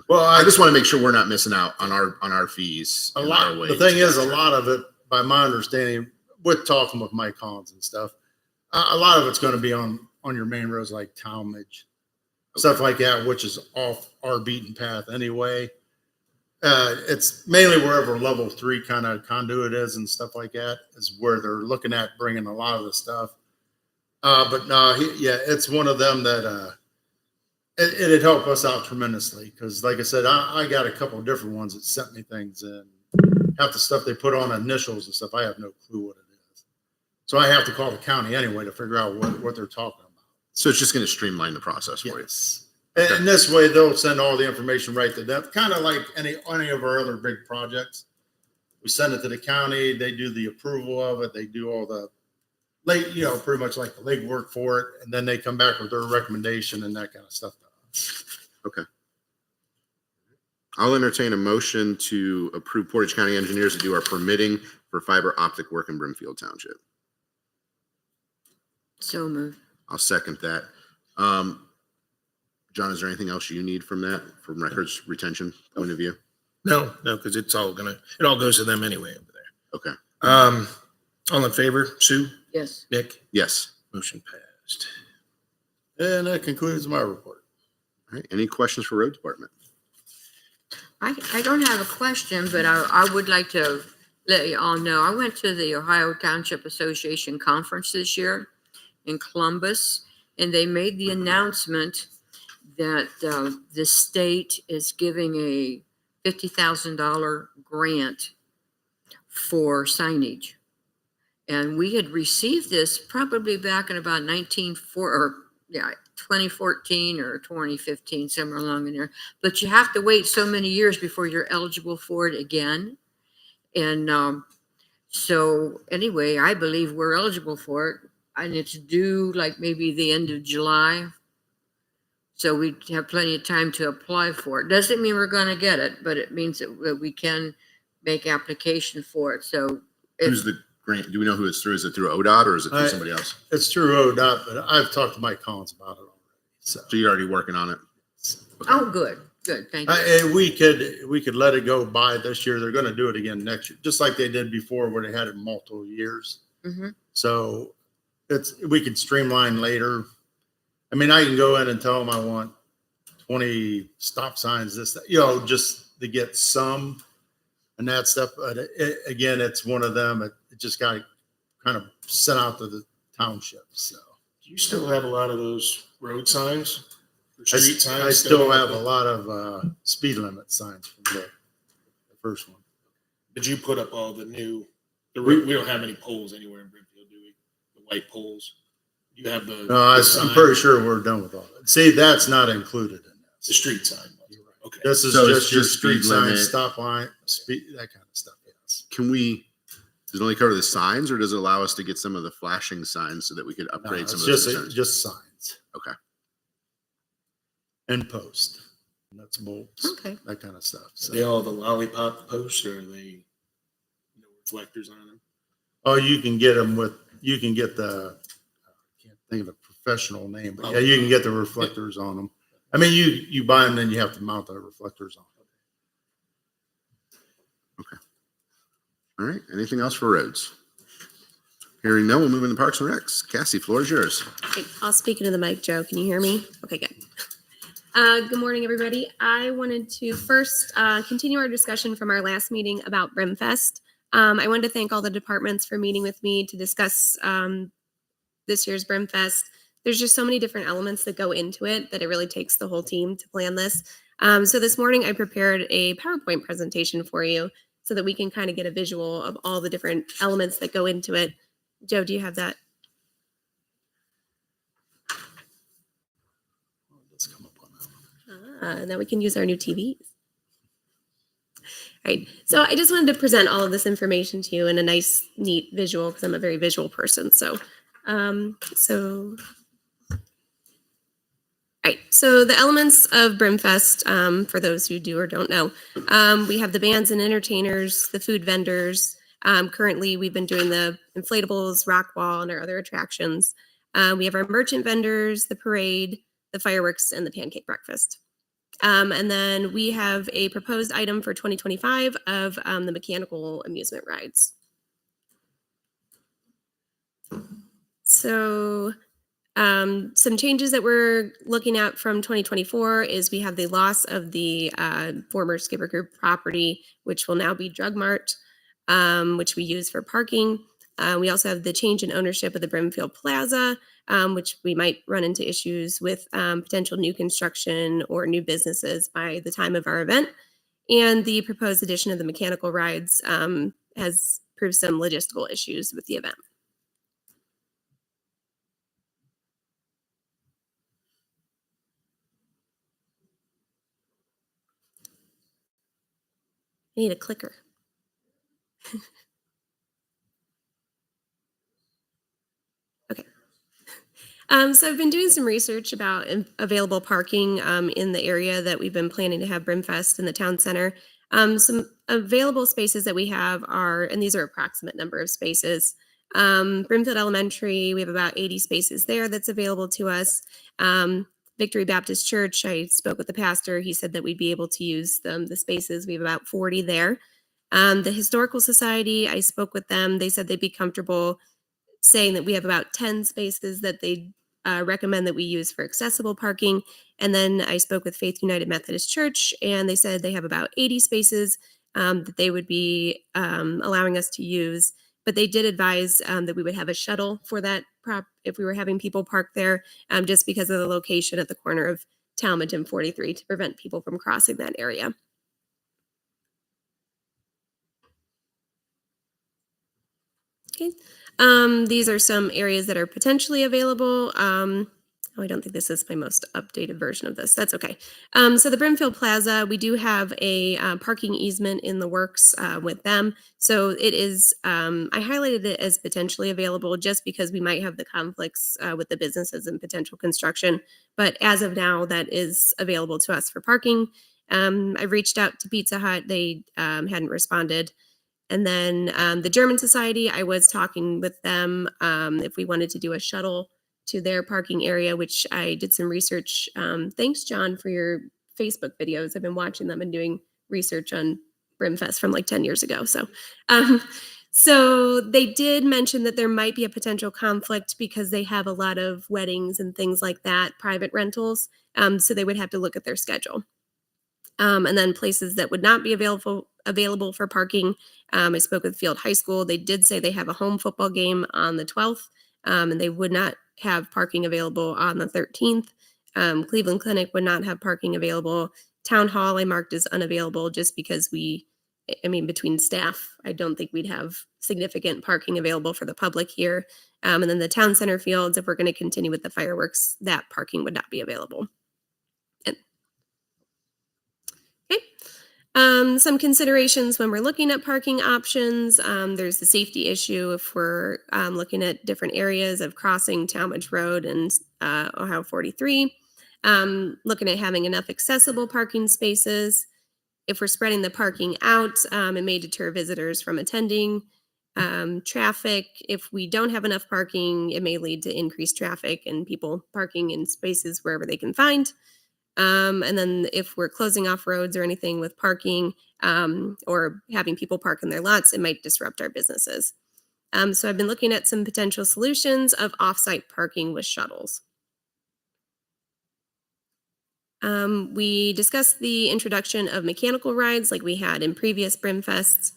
Well, I just want to make sure we're not missing out on our fees. a and lot, our way the thing to is, a capture. lot of it, by my understanding, with talking with Mike Collins and stuff, a lot of it's going to be on your main roads like Talmadge, stuff like that, which is off our beaten path anyway. It's mainly wherever level 3 kind of conduit is and stuff like that is where they're looking at bringing a lot of the stuff. But no, yeah, it's one of them that it'd help us out tremendously because, like I said, I got a couple of different ones that sent me things, and half the stuff they put on initials and stuff, I have no clue what it is. So I have to call the county anyway to figure out what they're talking about. So it's just going to streamline the process for you. Yes. And this way, they'll send all the information right to them, kind of like any of our other big projects. We send it to the county, they do the approval of it, they do all the pretty much like the legwork for it, and then they come back with their recommendation and that kind of stuff. Okay. I'll entertain a motion to approve Portage County engineers to do our permitting for fiber optic work in Brimfield Township. So moved. I'll second that. John, is there anything else you need from records retention point of view? No, because it all goes to them anyway over there. Okay. All in favor, Sue, Yes. Nick, Yes. motion passed. And that concludes my report. All right. Any questions for road department? I don't have a question, but I would like to let you all know, I went to the Ohio Township Association conference this year in Columbus, and they made the announcement that the state is giving a $50,000 grant for signage. And we had received this probably back in about 2014 or 2015, somewhere along in there. But you have to wait so many years before you're eligible for it again. And so anyway, I believe we're eligible for it. And it's due like maybe the end of July. So we have plenty of time to apply for it. Doesn't mean we're going to get it, but it means that we can make application for it. So Who's the grant? Do we know who it's through? Is it through ODOT or is it through somebody else? It's through ODOT, but I've talked to Mike Collins about it already. So So you're already working on it? oh, good. Thank you. and we could let it go by this year. They're going to do it again next year, just like they did before, where they had it multiple years. Mm-hmm. So we could streamline later. I mean, I can go in and tell them I want 20 stop signs, that, just to get some and that stuff. But again, it's one of them. It just got kind of sent out to the township. So Do you still have a lot of those road signs? Or street signs? I still have a lot of speed limit signs from the first one. Did you put up all the new? We don't have any poles anywhere in Brimfield, do we? The white poles. You have the. No, the I'm sign, pretty sure we're done with all that. See, that's not incled in the this. street sign. Okay. This is So it's just your just street speed sign, limit. stop line, speed, that kind of stuff. Yes. Does it only cover the signs or does it allow us to get some of the flashing signs so that we could No, upgrade some it's of those just signs? just signs. Okay. And post. Nuts, bolts, Okay. that kind of stuff. Are So, they all the lollipop posts, or are they no reflectors on them? oh, you can get the, I can't think of a professional name, but yeah, you can get the reflectors on them. I mean, you buy them, then you have to mount the reflectors on them. All right. Anything else for roads? Hearing no, we'll move into Parks and Recs. Cassie, floor is yours. Okay, I'll speak into the mic, Joe. Can you hear me? Okay, good. Good morning, everybody. I wanted to first continue our discussion from our last meeting about Brimfest. I wanted to thank all the departments for meeting with me to discuss this year's Brimfest. There's just so many different elements that go into it that it really takes the whole team to plan this. So this morning I prepared a PowerPoint presentation for you so that we can kind of get a visual of all the different elements that go into it. Joe, do you have that? Let's come up on that one. And then we can use our new TVs. All right, so I just wanted to present all of this information to you in a nice, neat visual because I'm a very visual person. So the elements of Brimfest, for those who do or don't know, we have the bands and entertainers, the food vendors. Currently, we've been doing the inflatables, rock wall, and our other attractions. We have our merchant vendors, the parade, the fireworks, and the pancake breakfast. And then we have a proposed item for 2025 of the mechanical amusement rides. So some changes that we're looking at from 2024 is we have the loss of the former Skipper Group property, which will now be Drug Mart, which we use for parking. We also have the change in ownership of the Brimfield Plaza, which we might run into issues with potential new construction or new businesses by the time of our event. And the proposed addition of the mechanical rides has proved some logistical issues with the event. I need a clicker. Okay. So I've been doing some research about available parking in the area that we've been planning to have Brimfest in the town center. Some available spaces that we have are, and these are approximate number of spaces. Brimfield Elementary, we have about 80 spaces there that's available to us. Victory Baptist Church, I spoke with the pastor. He said that we'd be able to use the spaces. We have about 40 there. The Historical Society, I spoke with them. They said they'd be comfortable saying that we have about 10 spaces that they recommend that we use for accessible parking. And then I spoke with Faith United Methodist Church, and they said they have about 80 spaces that they would be allowing us to use. But they did advise that we would have a shuttle for that prop if we were having people park there, just because of the location at the corner of Talmadge and 43 to prevent people from crossing that area. Okay. These are some areas that are potentially available. I don't think this is my most updated version of this. That's okay. So the Brimfield Plaza, we do have a parking easement in the works with them. So it is, I highlighted it as potentially available just because we might have the conflicts with the businesses and potential construction. But as of now, that is available to us for parking. I've reached out to Pizza Hut. They hadn't responded. And then the German Society, I was talking with them if we wanted to do a shuttle to their parking area, which I did some research. Thanks, John, for your Facebook videos. I've been watching them and doing research on Brimfest from like 10 years ago. So they did mention that there might be a potential conflict because they have a lot of weddings and things like that, private rentals. So they would have to look at their schedule. And then places that would not be available for parking. I spoke with Field High School. They did say they have a home football game on the 12th, and they would not have parking available on the 13th. Cleveland Clinic would not have parking available. Town Hall I marked as unavailable just because between staff, I don't think we'd have significant parking available for the public here. And then the town center fields, if we're going to continue with the fireworks, that parking would not be available. Some considerations when we're looking at parking options. There's the safety issue if we're looking at different areas of crossing Talmadge Road and Ohio 43. Looking at having enough accessible parking spaces. If we're spreading the parking out, it may deter visitors from attending. Traffic, if we don't have enough parking, it may lead to increased traffic and people parking in spaces wherever they can find. And then if we're closing off roads or anything with parking or having people park in their lots, it might disrupt our businesses. So I've been looking at some potential solutions of offsite parking with shuttles. We discussed the introduction of mechanical rides like we had in previous Brimfests.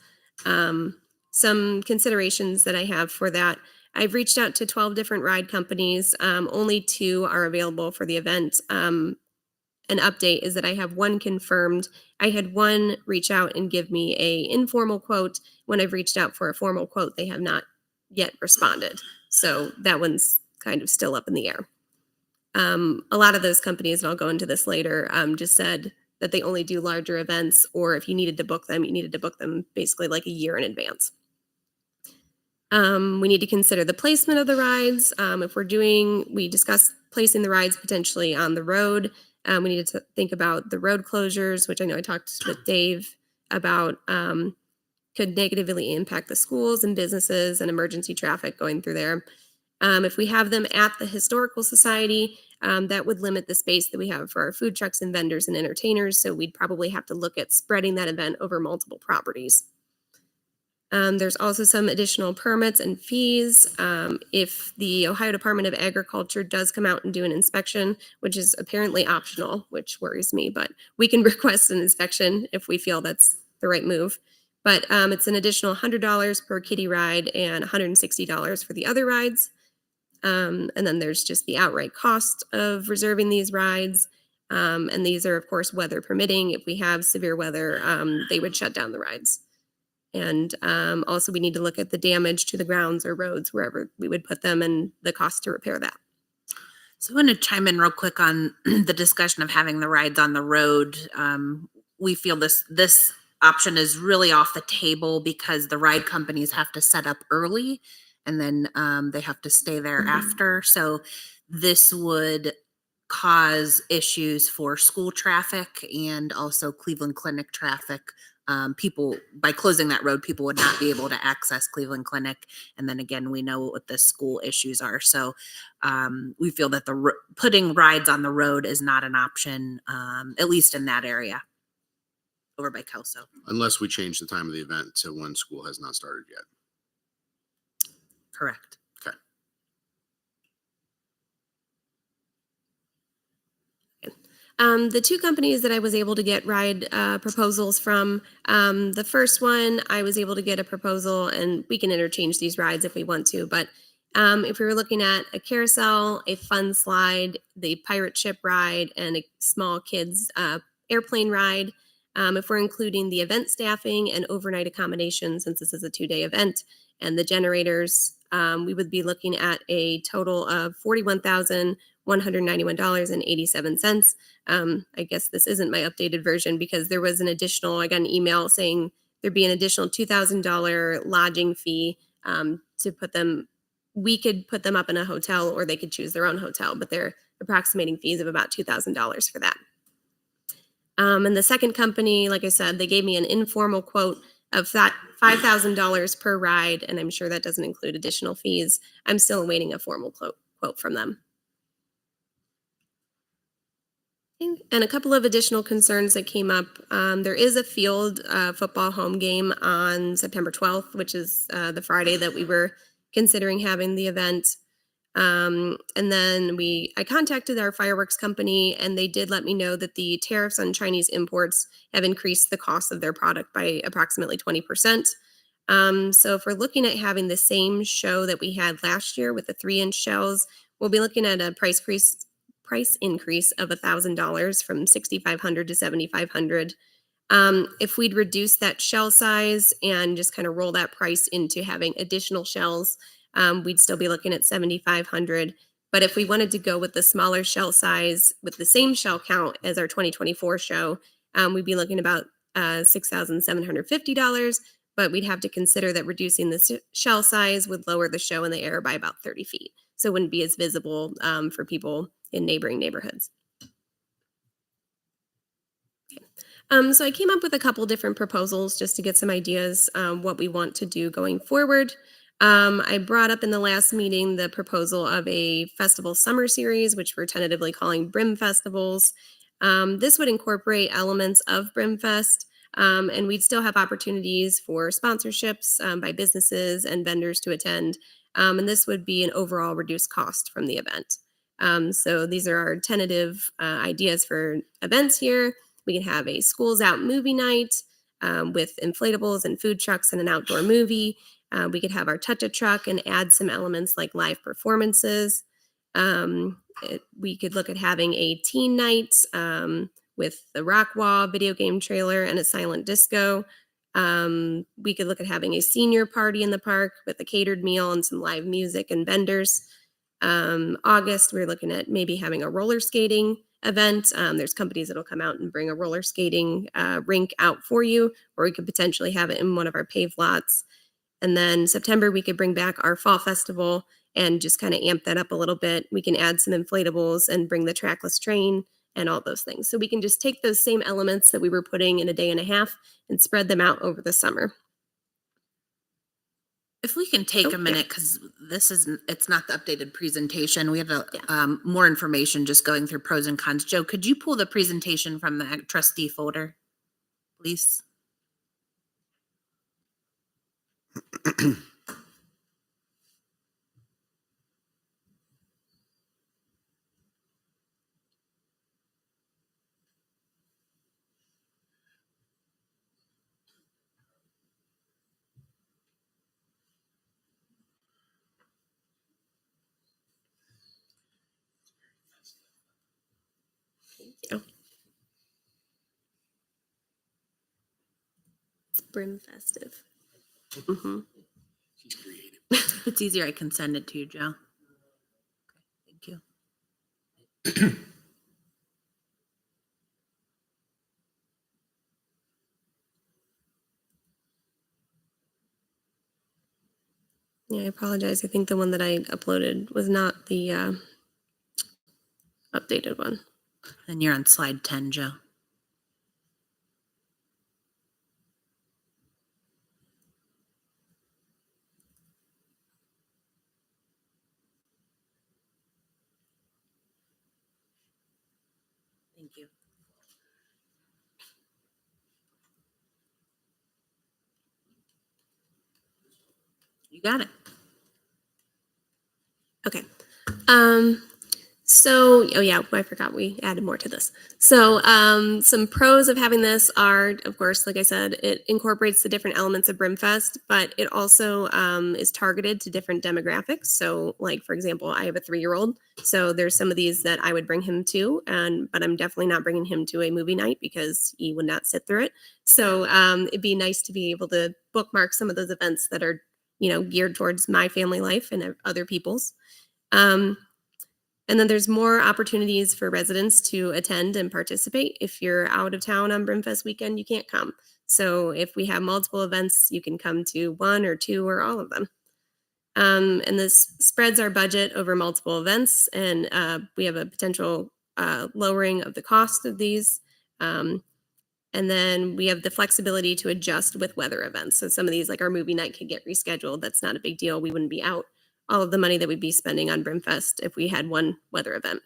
Some considerations that I have for that. I've reached out to 12 different ride companies. Only 2 are available for the event. An update is that I have 1 confirmed. I had 1 reach out and give me a informal quote. When I've reached out for a formal quote, they have not yet responded. So that one's kind of still up in the air. A lot of those companies, and I'll go into this later, just said that they only do larger events, or if you needed to book them, you needed to book them basically like a year in advance. We need to consider the placement of the rides. We discussed placing the rides potentially on the road. We needed to think about the road closures, which I know I talked with Dave about, could negatively impact the schools and businesses and emergency traffic going through there. If we have them at the Historical Society, that would limit the space that we have for our food trucks and vendors and entertainers. So we'd probably have to look at spreading that event over multiple properties. There's also some additional permits and fees. If the Ohio Department of Agriculture does come out and do an inspection, which is apparently optional, which worries me, but we can request an inspection if we feel that's the right move. But it's an additional $100 per kiddie ride and $160 for the other rides. And then there's just the outright cost of reserving these rides. And these are, of course, weather permitting. If we have severe weather, they would shut down the rides. And also we need to look at the damage to the grounds or roads wherever we would put them and the cost to repair that. So I want to chime in real quick on the discussion of having the rides on the road. We feel this option is really off the table because the ride companies have to set up early and then they have to stay there after. So this would cause issues for school traffic and also Cleveland Clinic traffic. People, by closing that road, people would not be able to access Cleveland Clinic. And then again, we know what the school issues are. So we feel that putting rides on the road is not an option, at least in that area over by Kelso. Unless we change the time of the event to when school has not started yet. Correct. Okay. The two companies that I was able to get ride proposals from, the first one, I was able to get a proposal, and we can interchange these rides if we want to, but if we were looking at a carousel, a fun slide, the pirate ship ride, and a small kids airplane ride, if we're including the event staffing and overnight accommodation, since this is a 2-day event, and the generators, we would be looking at a total of $41,191.87. I guess this isn't my updated version because there was an additional, I got an email saying there'd be an additional $2,000 lodging fee to put them, we could put them up in a hotel or they could choose their own hotel, but they're approximating fees of about $2,000 for that. And the second company, like I said, they gave me an informal quote of $5,000 per ride, and I'm sure that doesn't include additional fees. I'm still awaiting a formal quote from them. And a couple of additional concerns that came up. There is a field football home game on September 12th, which is the Friday that we were considering having the event. And then I contacted our fireworks company, and they did let me know that the tariffs on Chinese imports have increased the cost of their product by approximately 20%. So if we're looking at having the same show that we had last year with the 3-inch shells, we'll be looking at a price increase of $1,000 from $6,500 to $7,500. If we'd reduce that shell size and just kind of roll that price into having additional shells, we'd still be looking at $7,500. But if we wanted to go with the smaller shell size with the same shell count as our 2024 show, we'd be looking about $6,750. But we'd have to consider that reducing the shell size would lower the show in the air by about 30 feet. So it wouldn't be as visible for people in neighboring neighborhoods. So I came up with a couple different proposals just to get some ideas what we want to do going forward. I brought up in the last meeting the proposal of a festival summer series, which we're tentatively calling Brim Festivals. This would incorporate elements of Brimfest, and we'd still have opportunities for sponsorships by businesses and vendors to attend. And this would be an overall reduced cost from the event. So these are our tentative ideas for events here. We can have a schools out movie night with inflatables and food trucks and an outdoor movie. We could have our touch-a truck and add some elements like live performances. We could look at having a teen night with the rock wall video game trailer and a silent disco. We could look at having a senior party in the park with a catered meal and some live music and vendors. August, we're looking at maybe having a roller skating event. There's companies that'll come out and bring a roller skating rink out for you, or we could potentially have it in one of our paved lots. And then September, we could bring back our fall festival and just kind of amp that up a little bit. We can add some inflatables and bring the trackless train and all those things. So we can just take those same elements that we were putting in a day and a half and spread them out over the summer. If we can take Oh, a yeah. minute, because it's not the updated presentation. We have more information just going through pros and cons. Joe, could you pull the presentation from the trustee folder, please? It's Brim Festive. Mm-hmm. She's creative. If it's easier, I can send it to you, Joe. Okay, thank you. Yeah, I apologize. I think the one that I uploaded was not the updated one. And you're on slide 10, Joe. Thank you. You got it. Okay. So, oh yeah, I forgot we added more to this. So, some pros of having this are, of course, like I said, it incorporates the different elements of Brimfest, but it also is targeted to different demographics. So, like, for example, I have a 3-year-old. So there's some of these that I would bring him to, but I'm definitely not bringing him to a movie night because he would not sit through it. So it'd be nice to be able to bookmark some of those events that are, geared towards my family life and other people's. And then there's more opportunities for residents to attend and participate. If you're out of town on Brimfest weekend, you can't come. So if we have multiple events, you can come to 1 or 2 or all of them. And this spreads our budget over multiple events, and we have a potential lowering of the cost of these. And then we have the flexibility to adjust with weather events. So some of these, like our movie night, could get rescheduled. That's not a big deal. We wouldn't be out all of the money that we'd be spending on Brimfest if we had one weather event.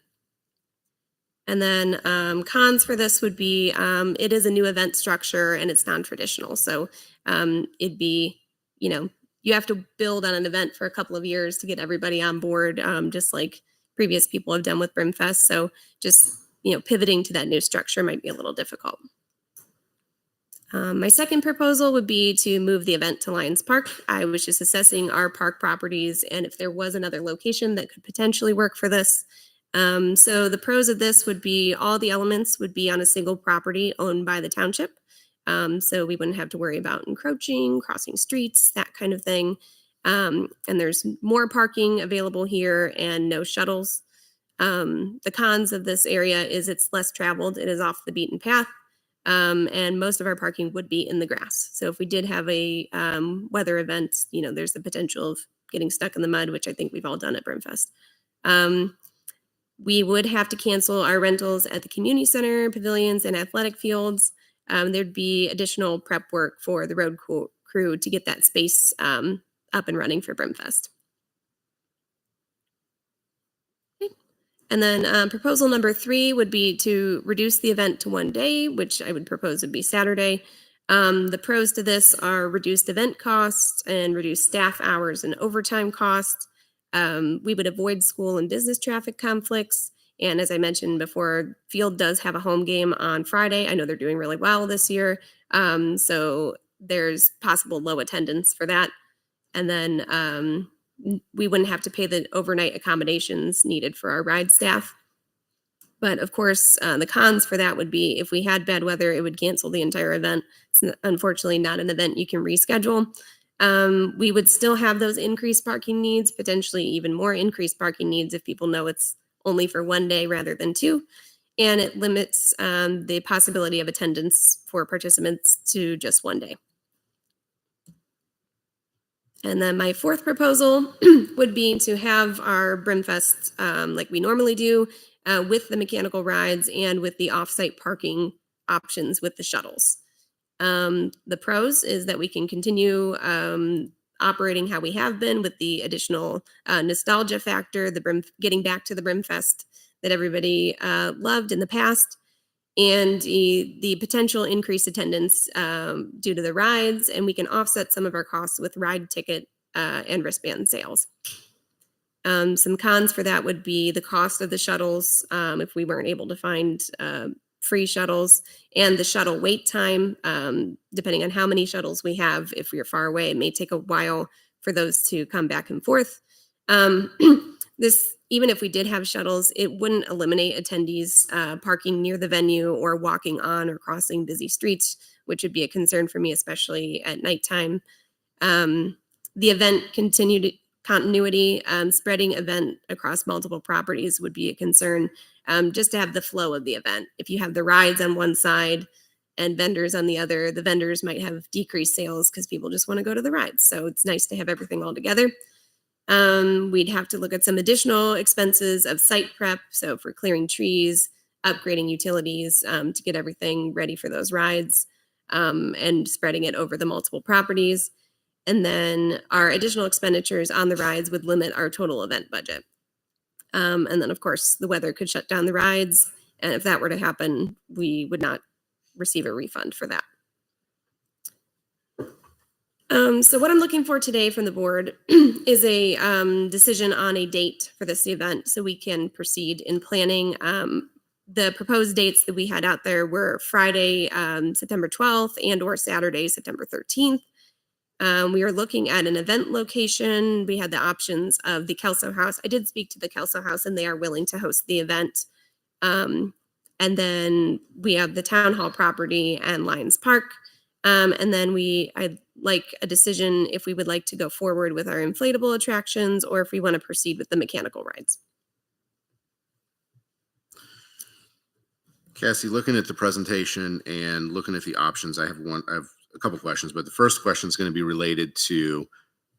And then cons for this would be it is a new event structure and it's non-traditional. So it'd be, you have to build on an event for a couple of years to get everybody on board, just like previous people have done with Brimfest. So just, pivoting to that new structure might be a little difficult. My second proposal would be to move the event to Lions Park. I was just assessing our park properties and if there was another location that could potentially work for this. So the pros of this would be all the elements would be on a single property owned by the township. So we wouldn't have to worry about encroaching, crossing streets, that kind of thing. And there's more parking available here and no shuttles. The cons of this area is it's less traveled. It is off the beaten path. And most of our parking would be in the grass. So if we did have a weather event, there's the potential of getting stuck in the mud, which I think we've all done at Brimfest. We would have to cancel our rentals at the community center, pavilions, and athletic fields. There'd be additional prep work for the road crew to get that space up and running for Brimfest. And then proposal number 3 would be to reduce the event to 1 day, which I would propose would be Saturday. The pros to this are reduced event costs and reduced staff hours and overtime costs. We would avoid school and business traffic conflicts. And as I mentioned before, Field does have a home game on Friday. I know they're doing really well this year. So there's possible low attendance for that. And then we wouldn't have to pay the overnight accommodations needed for our ride staff. But of course, the cons for that would be if we had bad weather, it would cancel the entire event. It's unfortunately not an event you can reschedule. We would still have those increased parking needs, potentially even more increased parking needs if people know it's only for 1 day rather than 2. And it limits the possibility of attendance for participants to just 1 day. And then my fourth proposal would be to have our Brimfest like we normally do with the mechanical rides and with the off-site parking options with the shuttles. The pros is that we can continue operating how we have been with the additional nostalgia factor, getting back to the Brimfest that everybody loved in the past, and the potential increased attendance due to the rides, and we can offset some of our costs with ride ticket and wristband sales. Some cons for that would be the cost of the shuttles if we weren't able to find free shuttles, and the shuttle wait time, depending on how many shuttles we have. If we are far away, it may take a while for those to come back and forth. Even if we did have shuttles, it wouldn't eliminate attendees parking near the venue or walking on or crossing busy streets, which would be a concern for me, especially at nighttime. The event continuity, spreading event across multiple properties would be a concern, just to have the flow of the event. If you have the rides on one side and vendors on the other, the vendors might have decreased sales because people just want to go to the rides. So it's nice to have everything all together. We'd have to look at some additional expenses of site prep. So for clearing trees, upgrading utilities to get everything ready for those rides, and spreading it over the multiple properties. And then our additional expenditures on the rides would limit our total event budget. And then, of course, the weather could shut down the rides. And if that were to happen, we would not receive a refund for that. So what I'm looking for today from the board is a decision on a date for this event so we can proceed in planning. The proposed dates that we had out there were Friday, September 12th and or Saturday, September 13th. We are looking at an event location. We had the options of the Kelso House. I did speak to the Kelso House and they are willing to host the event. And then we have the Town Hall property and Lions Park. And then I'd like a decision if we would like to go forward with our inflatable attractions or if we want to proceed with the mechanical rides. Cassie, looking at the presentation and looking at the options, I have a couple questions, but the first question is going to be related to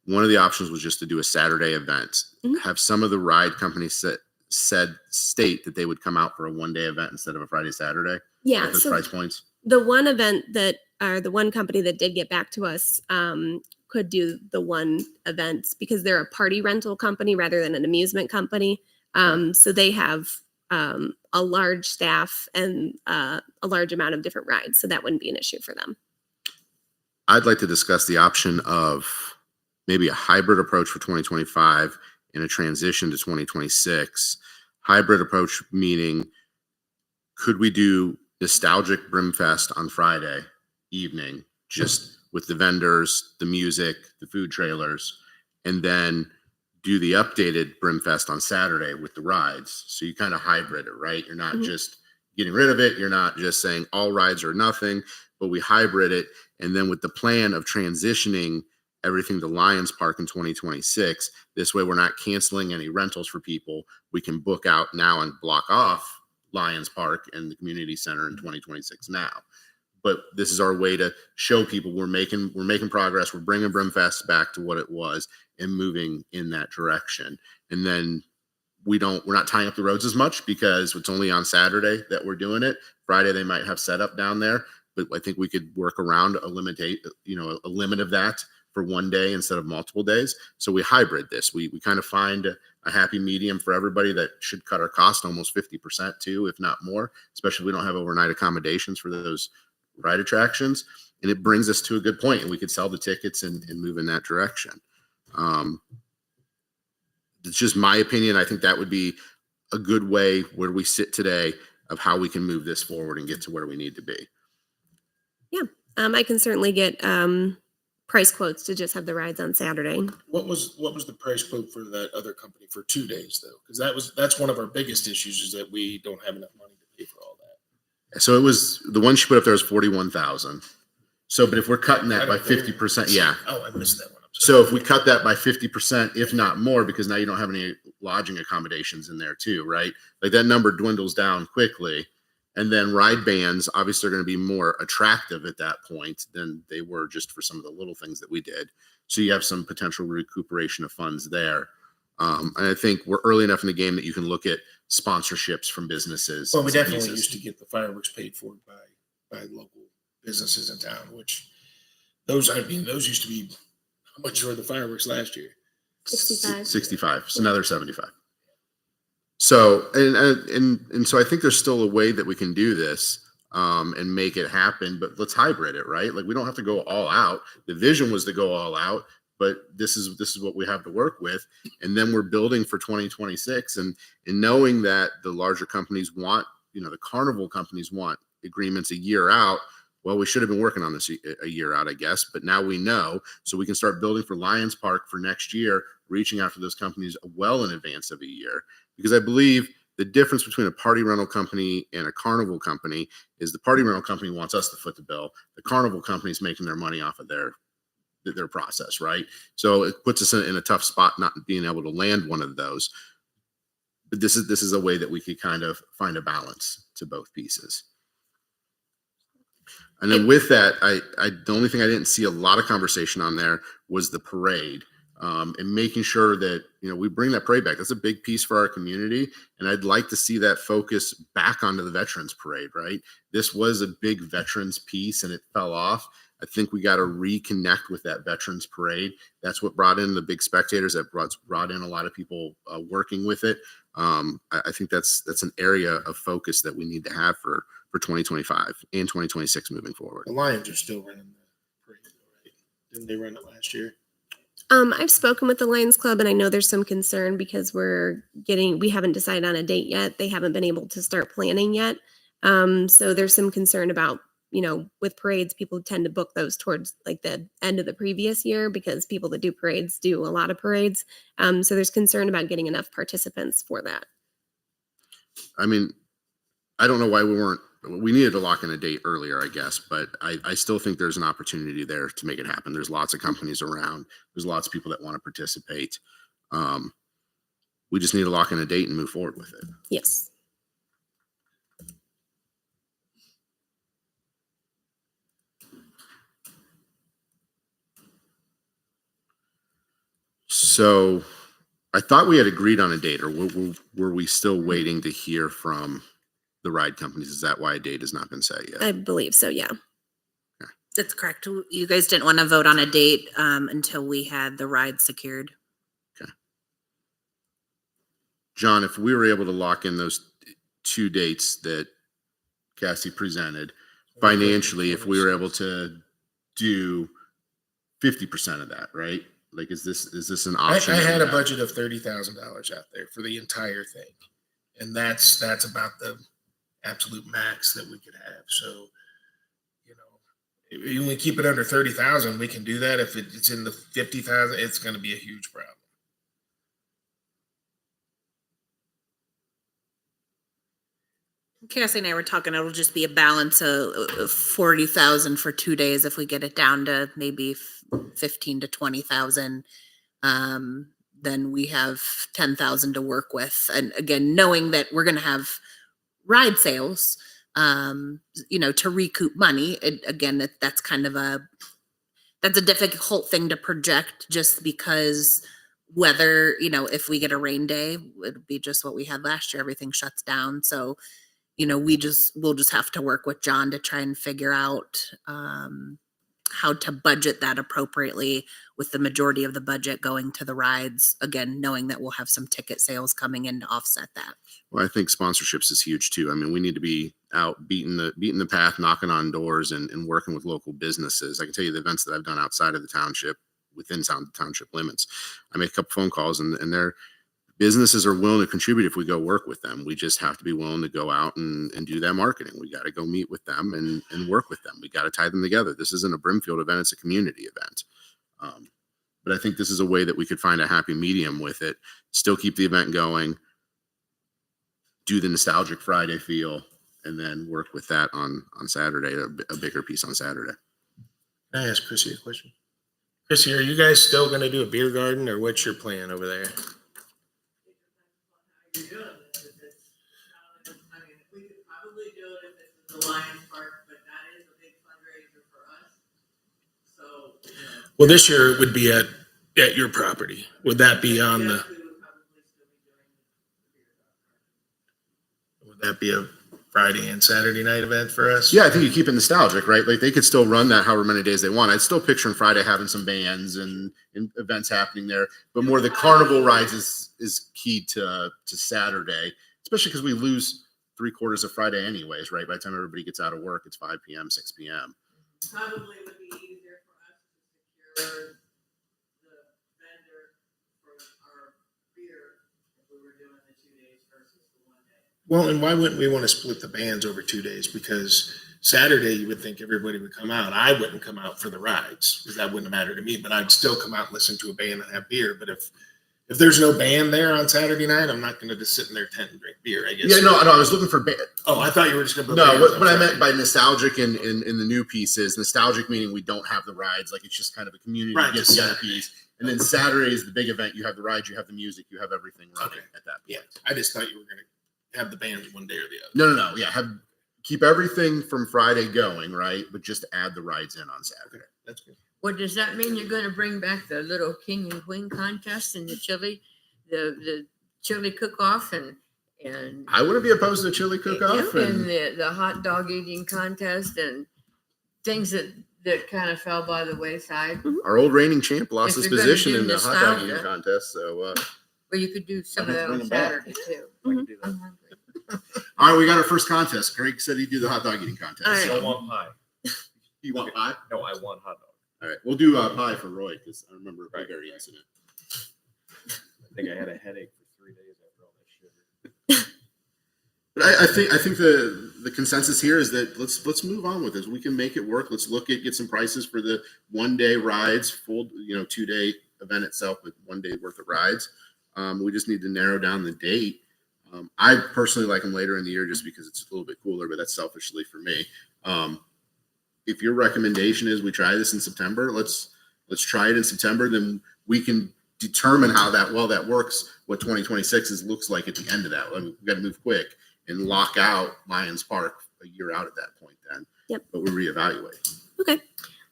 one of the options was just to do a Saturday event. Mm-hmm. Have some of the ride companies state that they would come out for a one-day event instead of a Friday, Saturday? Yeah. At those price points? The one event the one company that did get back to us could do the one event because they're a party rental company rather than an amusement company. So they have a large staff and a large amount of different rides. So that wouldn't be an issue for them. I'd like to discuss the option of maybe a hybrid approach for 2025 and a transition to 2026. Hybrid approach meaning, could we do nostalgic Brimfest on Friday evening, just with the vendors, the music, the food trailers, and then do the updated Brimfest on Saturday with the rides? So you kind of hybrid it, right? You're not just getting rid of it. You're not just saying all rides or nothing, but we hybrid it. And then with the plan of transitioning everything to Lions Park in 2026, this way we're not canceling any rentals for people. We can book out now and block off Lions Park and the community center in 2026 now. But this is our way to show people we're making progress. We're bringing Brimfest back to what it was and moving in that direction. And then we're not tying up the roads as much because it's only on Saturday that we're doing it. Friday they might have setup down there, but I think we could work around a limit of that for one day instead of multiple days. So we hybrid this. We kind of find a happy medium for everybody that should cut our cost almost 50% too, if not more, especially if we don't have overnight accommodations for those ride attractions. And it brings us to a good point, and we could sell the tickets and move in that direction. It's just my opinion. I think that would be a good way where we sit today of how we can move this forward and get to where we need to be. Yeah, I can certainly get price quotes to just have the rides on Saturday. What was the price quote for that other company for 2 days though? Because that's one of our biggest issues is that we don't have enough money to pay for all that. So it was the one she put up there was 41,000. So, but if we're cutting that by 50%, yeah. Oh, I missed that one. So if we cut that by 50%, if not more, because now you don't have any lodging accommodations in there too, right? Like that number dwindles down quickly. And then ride bands, obviously, are going to be more attractive at that point than they were just for some of the little things that we did. So you have some potential recuperation of funds there. And I think we're early enough in the game that you can look at sponsorships from businesses. Well, we definitely used to get the fireworks paid for by local businesses in town, which those used to be How much were the fireworks last year? 65. 65. It's another 75. So, and so I think there's still a way that we can do this and make it happen, but let's hybrid it, right? Like we don't have to go all out. The vision was to go all out, but this is what we have to work with. And then we're building for 2026 and knowing that the larger companies want, the carnival companies want agreements a year out. Well, we should have been working on this a year out, I guess, but now we know, so we can start building for Lions Park for next year, reaching out to those companies well in advance of a year. Because I believe the difference between a party rental company and a carnival company is the party rental company wants us to foot the bill. The carnival company is making their money off of their process, right? So it puts us in a tough spot not being able to land one of those. But this is a way that we could kind of find a balance to both pieces. And then with that, the only thing I didn't see a lot of conversation on there was the parade. And making sure that, we bring that parade back. That's a big piece for our community. And I'd like to see that focus back onto the Veterans Parade, right? This was a big veterans piece and it fell off. I think we got to reconnect with that Veterans Parade. That's what brought in the big spectators, that brought in a lot of people working with it. I think that's an area of focus that we need to have for 2025 and 2026 moving forward. The Lions are still running the parade, right? Didn't they run it last year? I've spoken with the Lions Club and I know there's some concern because we haven't decided on a date yet. They haven't been able to start planning yet. So there's some concern about, with parades, people tend to book those towards like the end of the previous year because people that do parades do a lot of parades. So there's concern about getting enough participants for that. I mean, I don't know why we needed to lock in a date earlier, I guess, but I still think there's an opportunity there to make it happen. There's lots of companies around. There's lots of people that want to participate. We just need to lock in a date and move forward with it. Yes. So I thought we had agreed on a date, or were we still waiting to hear from the ride companies? Is that why a date has not been set yet? I believe so, yeah. That's correct. You guys didn't want to vote on a date until we had the ride secured. Okay. John, if we were able to lock in those two dates that Cassie presented financially, if we were able to do 50% of that, right? Like, is this an option? I had a budget of $30,000 out there for the entire thing. And that's about the absolute max that we could have. So, if you only keep it under 30,000, we can do that. If it's in the 50,000, it's going to be a huge problem. Cassie and I were talking, it'll just be a balance of 40,000 for 2 days. If we get it down to maybe 15 to 20,000, then we have 10,000 to work with. And again, knowing that we're going to have ride sales, to recoup money. That's kind of that's a difficult thing to project just because whether, if we get a rain day, it'd be just what we had last year. Everything shuts down. So, we'll just have to work with John to try and figure out, how to budget that appropriately with the majority of the budget going to the rides. Again, knowing that we'll have some ticket sales coming in to offset that. Well, I think sponsorships is huge too. I mean, we need to be out beating the path, knocking on doors and working with local businesses. I can tell you the events that I've done outside of the township, within township limits. I make a couple phone calls and their businesses are willing to contribute if we go work with them. We just have to be willing to go out and do that marketing. We got to go meet with them and work with them. We got to tie them together. This isn't a Brimfield event. It's a community event. But I think this is a way that we could find a happy medium with it, still keep the event going, do the nostalgic Friday feel, and then work with that on Saturday, a bigger piece on Saturday. Can I ask Chrissy a question? Chrissy, are you guys still going to do a beer garden, or what's your plan over there? You're doing it. We could probably do it if it's the Lions Park, but that is a big fundraiser for us. So. Well, this year it would be at your property. Would that be on the? Would that be Friday and Saturday night event for us. Yeah, I think you keep it nostalgic, right? Like they could still run that however many days they want. I'd still picture Friday having some bands and events happening there, but more the carnival rides is key to Saturday, especially because we lose 3/4 of Friday anyways, right? By the time everybody gets out of work, it's 5 p.m., 6 p.m. Probably would be easier for us to secure the vendor for our beer if we were doing the 2 days versus the 1 day. Well, and why wouldn't we want to split the bands over 2 days? Because Saturday, you would think everybody would come out. I wouldn't come out for the rides because that wouldn't matter to me, but I'd still come out and listen to a band and have beer. But if there's no band there on Saturday night, I'm not going to just sit in their tent and drink beer, I guess. Yeah, no, I was looking for band. Oh, I thought you were just going to. No, what I meant by nostalgic in the new piece is nostalgic meaning we don't have the rides. Like it's just kind of a community Right, get just together Saturday. piece. And then Saturday is the big event. You have the rides, you have the music, you have everything running Okay. at that point. Yeah, I just thought you were going to have the band one day or the other. No. Yeah, keep everything from Friday going, right? But just add the rides in on Saturday. Okay, that's good. What does that mean? You're going to bring back the little king and queen contest and the chili cook-off and I wouldn't be opposed to a chili cook-off. and the hot dog eating contest and things that kind of fell by the wayside. Our old reigning champ lost If his you're gonna position do in the hot dog eating nostalgia. contest. So, But you could do some of that Bring on 'em back. Saturday too. We can do that. I'm hungry. all right, we got our first contest. Greg said he'd do the hot dog eating contest. All right. I want pie. You want pie? No, I want hot dog. All right, we'll do pie for Roy because I remember a Right, blueberry right. incident. I think I had a headache for 3 days after all that sugar. But I think the consensus here is that let's move on with this. We can make it work. Let's get some prices for the 1 day rides, full 2 day event itself with 1 day worth of rides. We just need to narrow down the date. I personally like them later in the year just because it's a little bit cooler, but that's selfishly for me. If your recommendation is we try this in September, let's try it in September. Then we can determine how that works. What 2026 looks like at the end of that. I mean, we've got to move quick and lock out Lions Park a year out at that point. Then, Yep. But we reevaluate. Okay.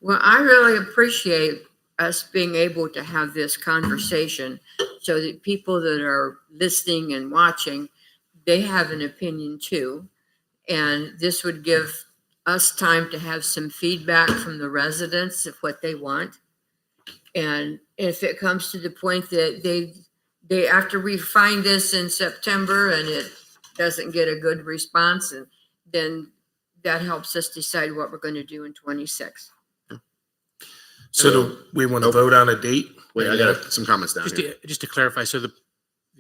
Well, I really appreciate us being able to have this conversation so that people that are listening and watching, they have an opinion too. And this would give us time to have some feedback from the residents of what they want. And if it comes to the point that they after we find this in September and it doesn't get a good response, and then that helps us decide what we're going to do in 26. So do we want to vote on a date? Wait, I got some comments down here. Just to clarify, so the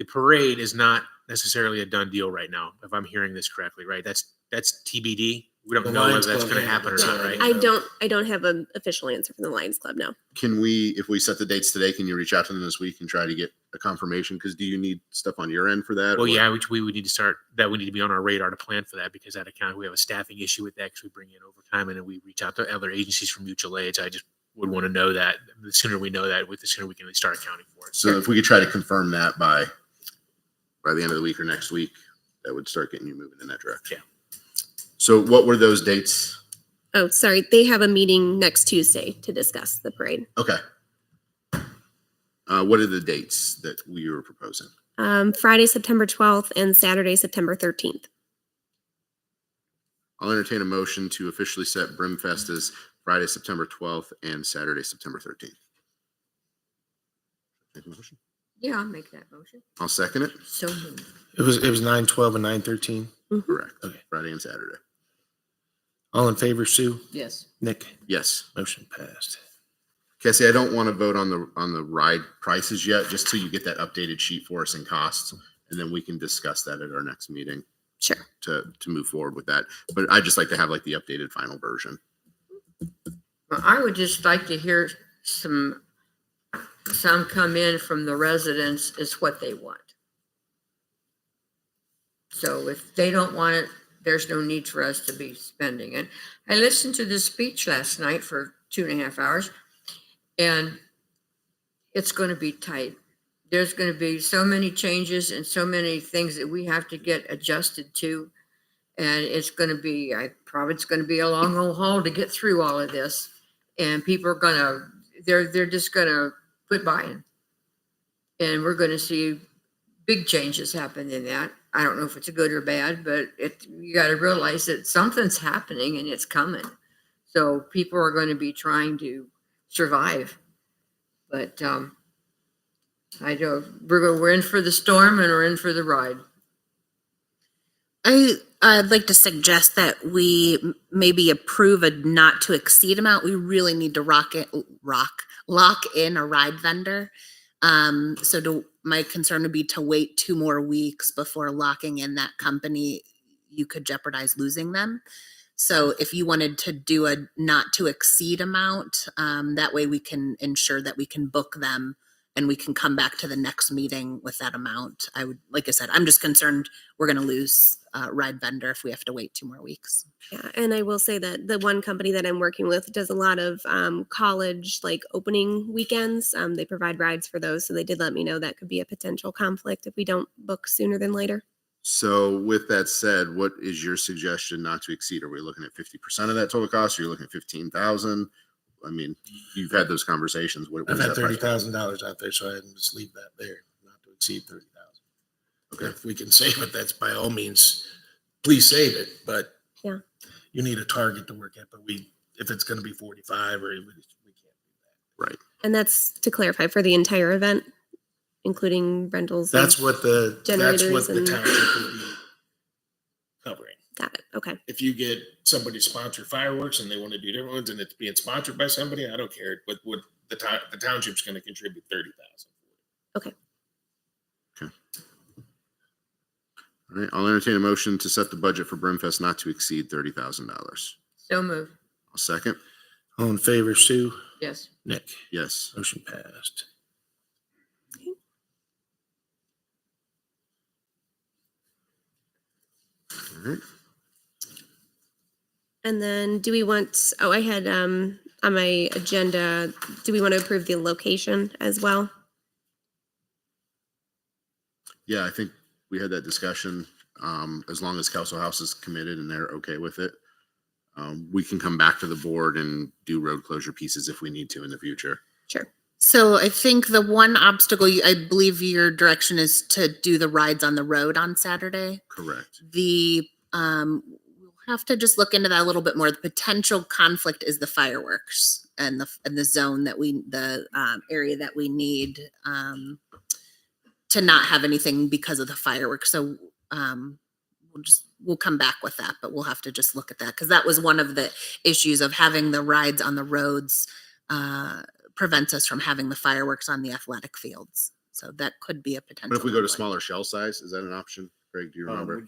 parade is not necessarily a done deal right now, if I'm hearing this correctly, right? That's TBD. We don't The know whether Lions that's Club going to happen or has not, it. right? I don't have an official answer from the Lions Club now. Can we, if we set the dates today, can you reach out to them this week and try to get a confirmation? Because do you need stuff on your end for that? Well, or- yeah, which we would need to start, that we need to be on our radar to plan for that, because at account, we have a staffing issue with that because we bring in overtime and then we reach out to other agencies for mutual aids. I just would want to know that. The sooner we know that, the sooner we can at least start accounting for it. So if we could try to confirm that by the end of the week or next week, that would start getting you moving in that direction. Yeah. So what were those dates? Oh, sorry. They have a meeting next Tuesday to discuss the parade. Okay. What are the dates that we were proposing? Friday, September 12th and Saturday, September 13th. I'll entertain a motion to officially set Brimfest as Friday, September 12th and Saturday, September 13th. Make a motion? Yeah, I'll make that motion. I'll second it. So moved. It was 9/12 and 9/13. Correct. Okay. Friday and Saturday. All in favor, Sue? Yes. Nick? Yes. Motion passed. Cassie, I don't want to vote on the ride prices yet, just till you get that updated sheet for us and costs, and then we can discuss that at our next meeting Sure. to move forward with that. But I'd just like to have like the updated final version. Well, I would just like to hear some come in from the residents is what they want. So if they don't want it, there's no need for us to be spending it. I listened to this speech last night for 2.5 hours, and it's going to be tight. There's going to be so many changes and so many things that we have to get adjusted to. And it's going to be, it's going to be a long old haul to get through all of this. And people are they're just going to quit buying. And we're going to see big changes happen in that. I don't know if it's good or bad, but you got to realize that something's happening and it's coming. So people are going to be trying to survive. But I don't. We're in for the storm and we're in for the ride. I'd like to suggest that we maybe approve a not to exceed amount. We really need to lock in a ride vendor. My concern would be to wait 2 more weeks before locking in that company. You could jeopardize losing them. So if you wanted to do a not to exceed amount, that way we can ensure that we can book them and we can come back to the next meeting with that amount. Like I said, I'm just concerned we're going to lose ride vendor if we have to wait 2 more weeks. Yeah, and I will say that the one company that I'm working with does a lot of college like opening weekends. They provide rides for those, so they did let me know that could be a potential conflict if we don't book sooner than later. So with that said, what is your suggestion not to exceed? Are we looking at 50% of that total cost? Or are you looking at 15,000? I mean, you've had those conversations. I've had $30,000 out there, so I just leave that there, not to exceed 30,000. Okay, if we can save it, that's by all means, please save it. But yeah, you need a target to work at. But if it's going to be 45, or we can't do that. Right. And that's to clarify for the entire event, including rentals. That's what the generators township would be covering. Got it. Okay. If you get somebody to sponsor fireworks and they want to do different ones and it's being sponsored by somebody, I don't care. But what the township's going to contribute 30,000. Okay. Okay. All right. I'll entertain a motion to set the budget for Brimfest not to exceed $30,000. So moved. I'll second. All in favor, Sue? Yes. Nick? Yes. Motion passed. All right. And then do we want, I had on my agenda, do we want to approve the location as well? Yeah, I think we had that discussion. As long as Council House is committed and they're okay with it, we can come back to the board and do road closure pieces if we need to in the future. Sure. So I think the one obstacle, I believe your direction is to do the rides on the road on Saturday. Correct. We'll have to just look into that a little bit more. The potential conflict is the fireworks and the zone that the area that we need to not have anything because of the fireworks. So we'll come back with that, but we'll have to just look at that because that was one of the issues of having the rides on the roads prevents us from having the fireworks on the athletic fields. So that could be a potential. But if we go to conflict. smaller shell size, is that an option? Craig, do you remember?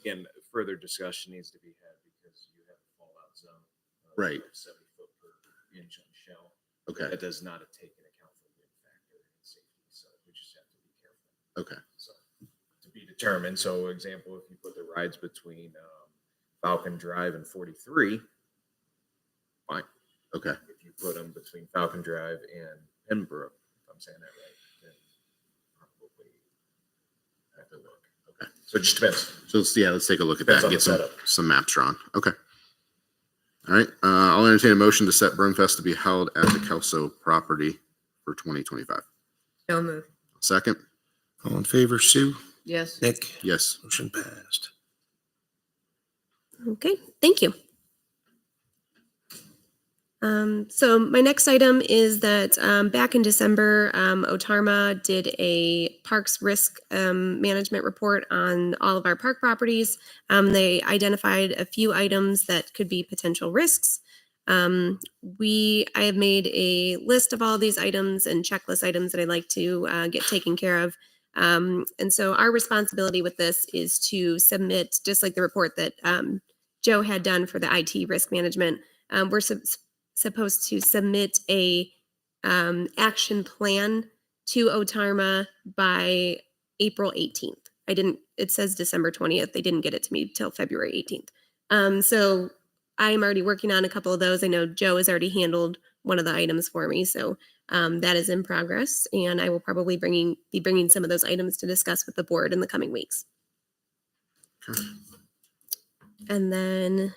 Again, further discussion needs to be had because you have a fallout zone. Right. 70 foot per inch on shell. Okay. That does not take into account for wind factor and safety. So we just have to be careful. Okay. So to be determined. So example, if you put the rides between Falcon Drive and 43, fine. Okay. If you put them between Falcon Drive and Pembroke, if I'm saying that right, then probably have to look. Okay. So it just depends. So let's take a look at Depends that on and get the setup. some maps drawn. Okay. All right. I'll entertain a motion to set Brimfest to be held at the Kelso property for 2025. So moved. Second. All in favor, Sue? Yes. Nick? Yes. Motion passed. Okay, thank you. So my next item is that back in December, Otarma did a parks risk management report on all of our park properties. They identified a few items that could be potential risks. I have made a list of all these items and checklist items that I'd like to get taken care of. And so our responsibility with this is to submit, just like the report that Joe had done for the IT risk management, we're supposed to submit a action plan to Otarma by April 18th. It says December 20th. They didn't get it to me till February 18th. So I'm already working on a couple of those. I know Joe has already handled one of the items for me. So that is in progress. And I will probably be bringing some of those items to discuss with the board in the coming weeks. Okay. And then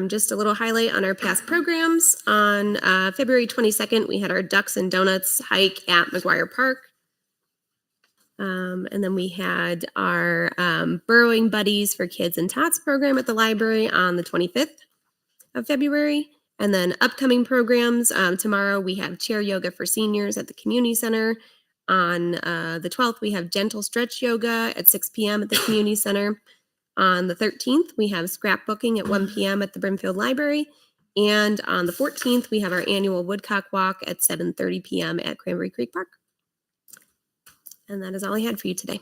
just a little highlight on our past programs. On February 22nd, we had our Ducks and Donuts hike at McGuire Park. And then we had our Burrowing Buddies for Kids and Tots program at the library on the 25th of February. And then upcoming programs, tomorrow we have chair yoga for seniors at the community center. On the 12th, we have gentle stretch yoga at 6 p.m. at the community center. On the 13th, we have scrapbooking at 1 p.m. at the Brimfield Library. And on the 14th, we have our annual Woodcock Walk at 7:30 p.m. at Cranberry Creek Park. And that is all I had for you today.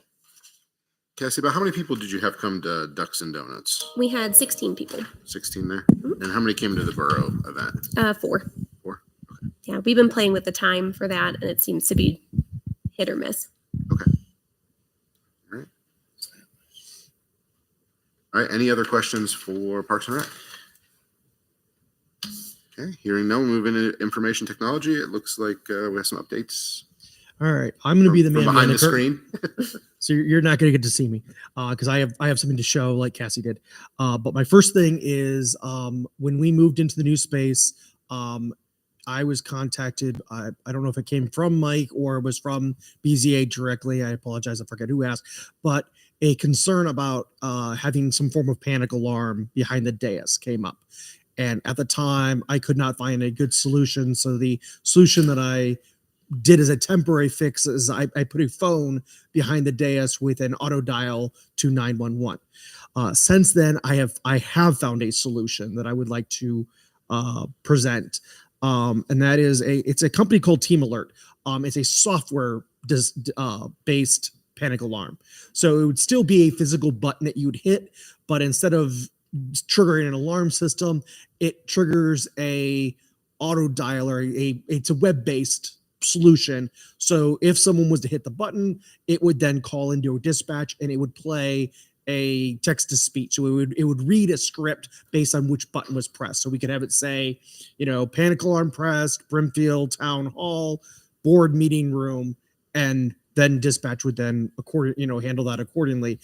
Cassie, about how many people did you have come to Ducks and Donuts? We had 16 people. 16 there? And how many came to the Borough event? 4. 4? Yeah, we've been playing with the time for that, and it seems to be hit or miss. Okay. All right. All right. Any other questions for Parks and Rec? Okay. Hearing no, we'll move into information technology. It looks like we have some updates. All right, I'm going to be the man behind the screen. So you're not going to get to see me because I have something to show, like Cassie did. But my first thing is when we moved into the new space, I was contacted. I don't know if it came from Mike or it was from BZA directly. I apologize, I forget who asked, but a concern about having some form of panic alarm behind the dais came up. And at the time, I could not find a good solution. So the solution that I did as a temporary fix is I put a phone behind the dais with an auto dial to 911. Since then, I have found a solution that I would like to present, and that is it's a company called Team Alert. It's a software based panic alarm. So it would still be a physical button that you'd hit, but instead of triggering an alarm system, it triggers a auto dialer. It's a web based solution. So if someone was to hit the button, it would then call into a dispatch and it would play a text to speech. So it would read a script based on which button was pressed. So we could have it say, panic alarm pressed, Brimfield Town Hall, board meeting room, and then dispatch would then handle that accordingly.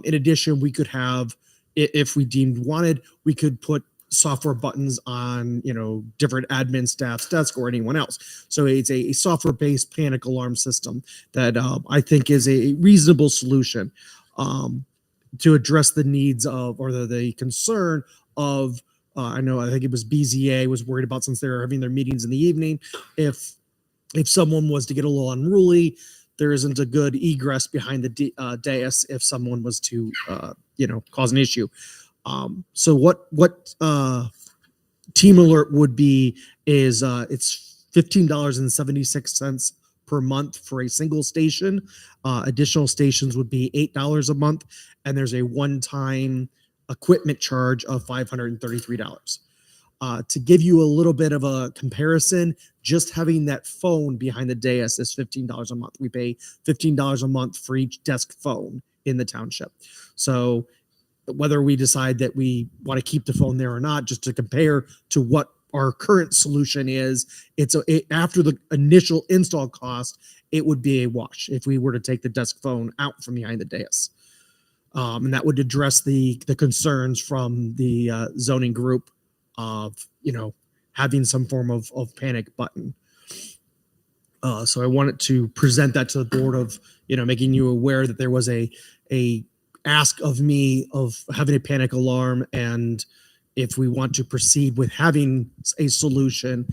In addition, we could have, if we deemed wanted, we could put software buttons on different admin staff's desk or anyone else. So it's a software-based panic alarm system that I think is a reasonable solution to address the needs of, or the concern of, I think it was BZA was worried about, since they're having their meetings in the evening, if someone was to get a little unruly, there isn't a good egress behind the dais if someone was to cause an issue. So what Team Alert would be is it's $15.76 per month for a single station. Additional stations would be $8 a month, and there's a one-time equipment charge of $533. To give you a little bit of a comparison, just having that phone behind the dais is $15 a month. We pay $15 a month for each desk phone in the township. So whether we decide that we want to keep the phone there or not, just to compare to what our current solution is, after the initial install cost, it would be a wash if we were to take the desk phone out from behind the dais. And that would address the concerns from the zoning group of, having some form of panic button. So I wanted to present that to the board of, making you aware that there was a ask of me of having a panic alarm, and if we want to proceed with having a solution,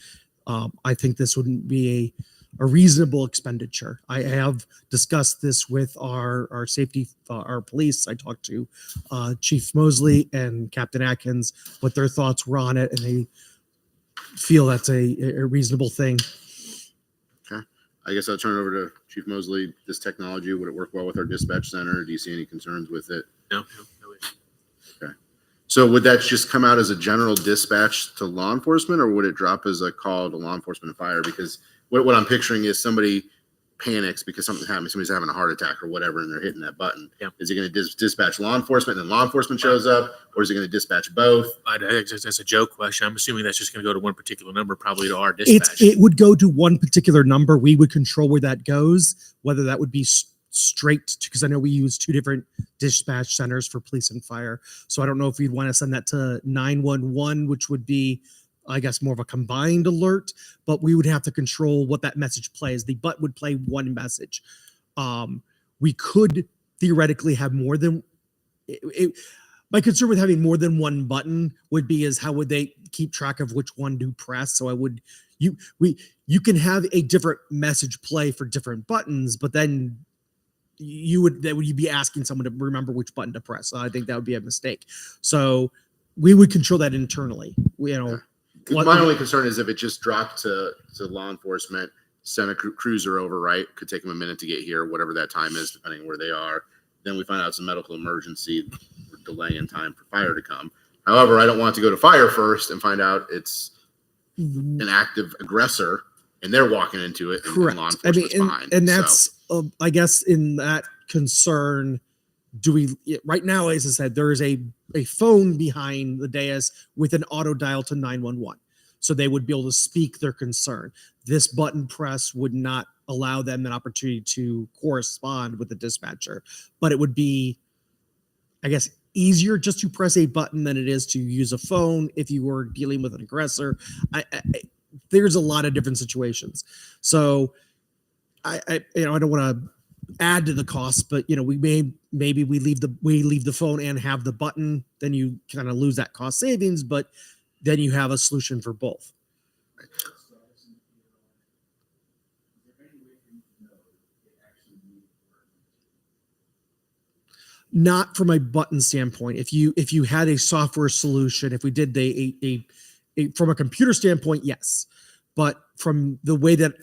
I think this wouldn't be a reasonable expenditure. I have discussed this with our safety, our police. I talked to Chief Mosley and Captain Atkins, what their thoughts were on it, and they feel that's a reasonable thing. Okay. I guess I'll turn it over to Chief Mosley. This technology, would it work well with our dispatch center? Do you see any concerns with it? No issue. Okay. So would that just come out as a general dispatch to law enforcement, or would it drop as a call to law enforcement and fire? Because what I'm picturing is somebody panics because something happened, somebody's having a heart attack or whatever, and they're hitting that button. Yeah. Is it going to dispatch law enforcement and law enforcement shows up, or is it going to dispatch both? That's a joke question. I'm assuming that's just going to go to one particular number, probably to our dispatch. It would go to one particular number. We would control where that goes, whether that would be straight, because I know we use two different dispatch centers for police and fire. So I don't know if we'd want to send that to 911, which would be, I guess, more of a combined alert, but we would have to control what that message plays. The button would play one message. we could theoretically have more than my concern with having more than one button would be is how would they keep track of which one to press? So you can have a different message play for different buttons, but then you'd be asking someone to remember which button to press. I think that would be a mistake. So we would control that internally. My only concern is if it just dropped to law enforcement, send a cruiser over, right? Could take them a minute to get here, whatever that time is, depending where they are. Then we find out it's a medical emergency, delay in time for fire to come. However, I don't want to go to fire first and find out it's an active aggressor and they're walking into it. And Correct. law enforcement's behind. And that's, I guess, in that concern, right now, as I said, there is a phone behind the dais with an auto dial to 911. So they would be able to speak their concern. This button press would not allow them an opportunity to correspond with the dispatcher, but it would be, I guess, easier just to press a button than it is to use a phone if you were dealing with an aggressor. There's a lot of different situations. So I don't want to add to the cost, but maybe we leave the phone and have the button, then you kind of lose that cost savings, but then you have a solution for both. Not from a button standpoint. If you had a software solution, if we did from a computer standpoint, yes. But from the way that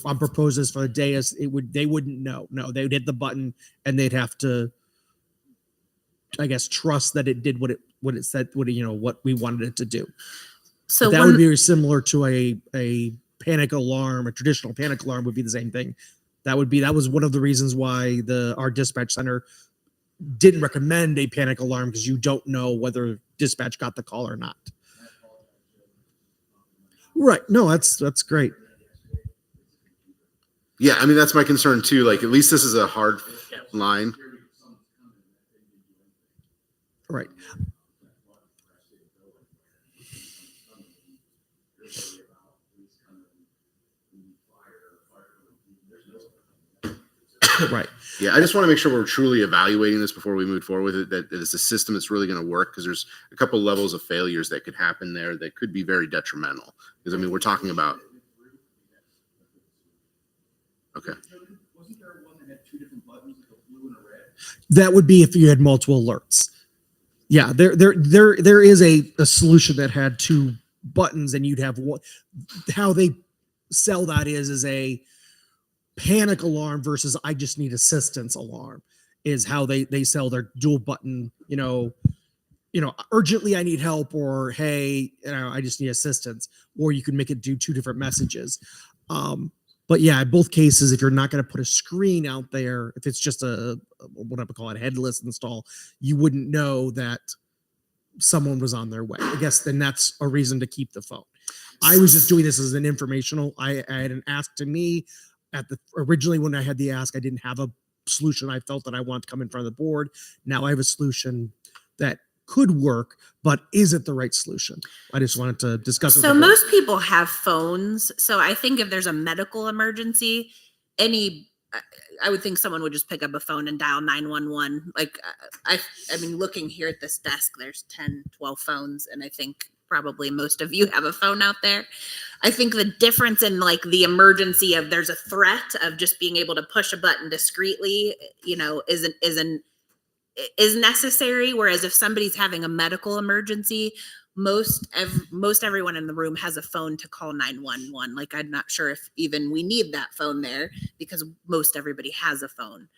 I'm proposes for the day is they wouldn't know. No, they would hit the button and they'd have to, I guess, trust that it did what it said, what we wanted it to do. So that would be very similar to a panic alarm. A traditional panic alarm would be the same thing. That was one of the reasons why our dispatch center didn't recommend a panic alarm, because you don't know whether dispatch got the call or not. Right. No, that's great. Yeah, I mean, that's my concern too. Like, at least this is a hard line. Right. Right. Yeah, I just want to make sure we're truly evaluating this before we move forward with it, that it's a system that's really going to work, because there's a couple levels of failures that could happen there that could be very detrimental. Because, I mean, we're talking about... Okay. Wasn't there one that had two different buttons, like a blue and a red? That would be if you had multiple alerts. Yeah, there is a solution that had two buttons, and you'd have one. How they sell that is a panic alarm versus I just need assistance alarm is how they sell their dual button, urgently I need help, or hey, I just need assistance, or you can make it do two different messages. But yeah, in both cases, if you're not going to put a screen out there, if it's just what I would call it, headless install, you wouldn't know that someone was on their way. I guess then that's a reason to keep the phone. I was just doing this as an informational. I had an ask to me originally when I had the ask, I didn't have a solution. I felt that I wanted to come in front of the board. Now I have a solution that could work, but is it the right solution? I just wanted to discuss it. So most people have phones. So I think if there's a medical emergency, I would think someone would just pick up a phone and dial 911. Like, I mean, looking here at this desk, there's 10, 12 phones. And I think probably most of you have a phone out there. I think the difference in like the emergency of there's a threat of just being able to push a button discreetly, is necessary. Whereas if somebody's having a medical emergency, most everyone in the room has a phone to call 911. Like, I'm not sure if even we need that phone there, because most everybody has a phone.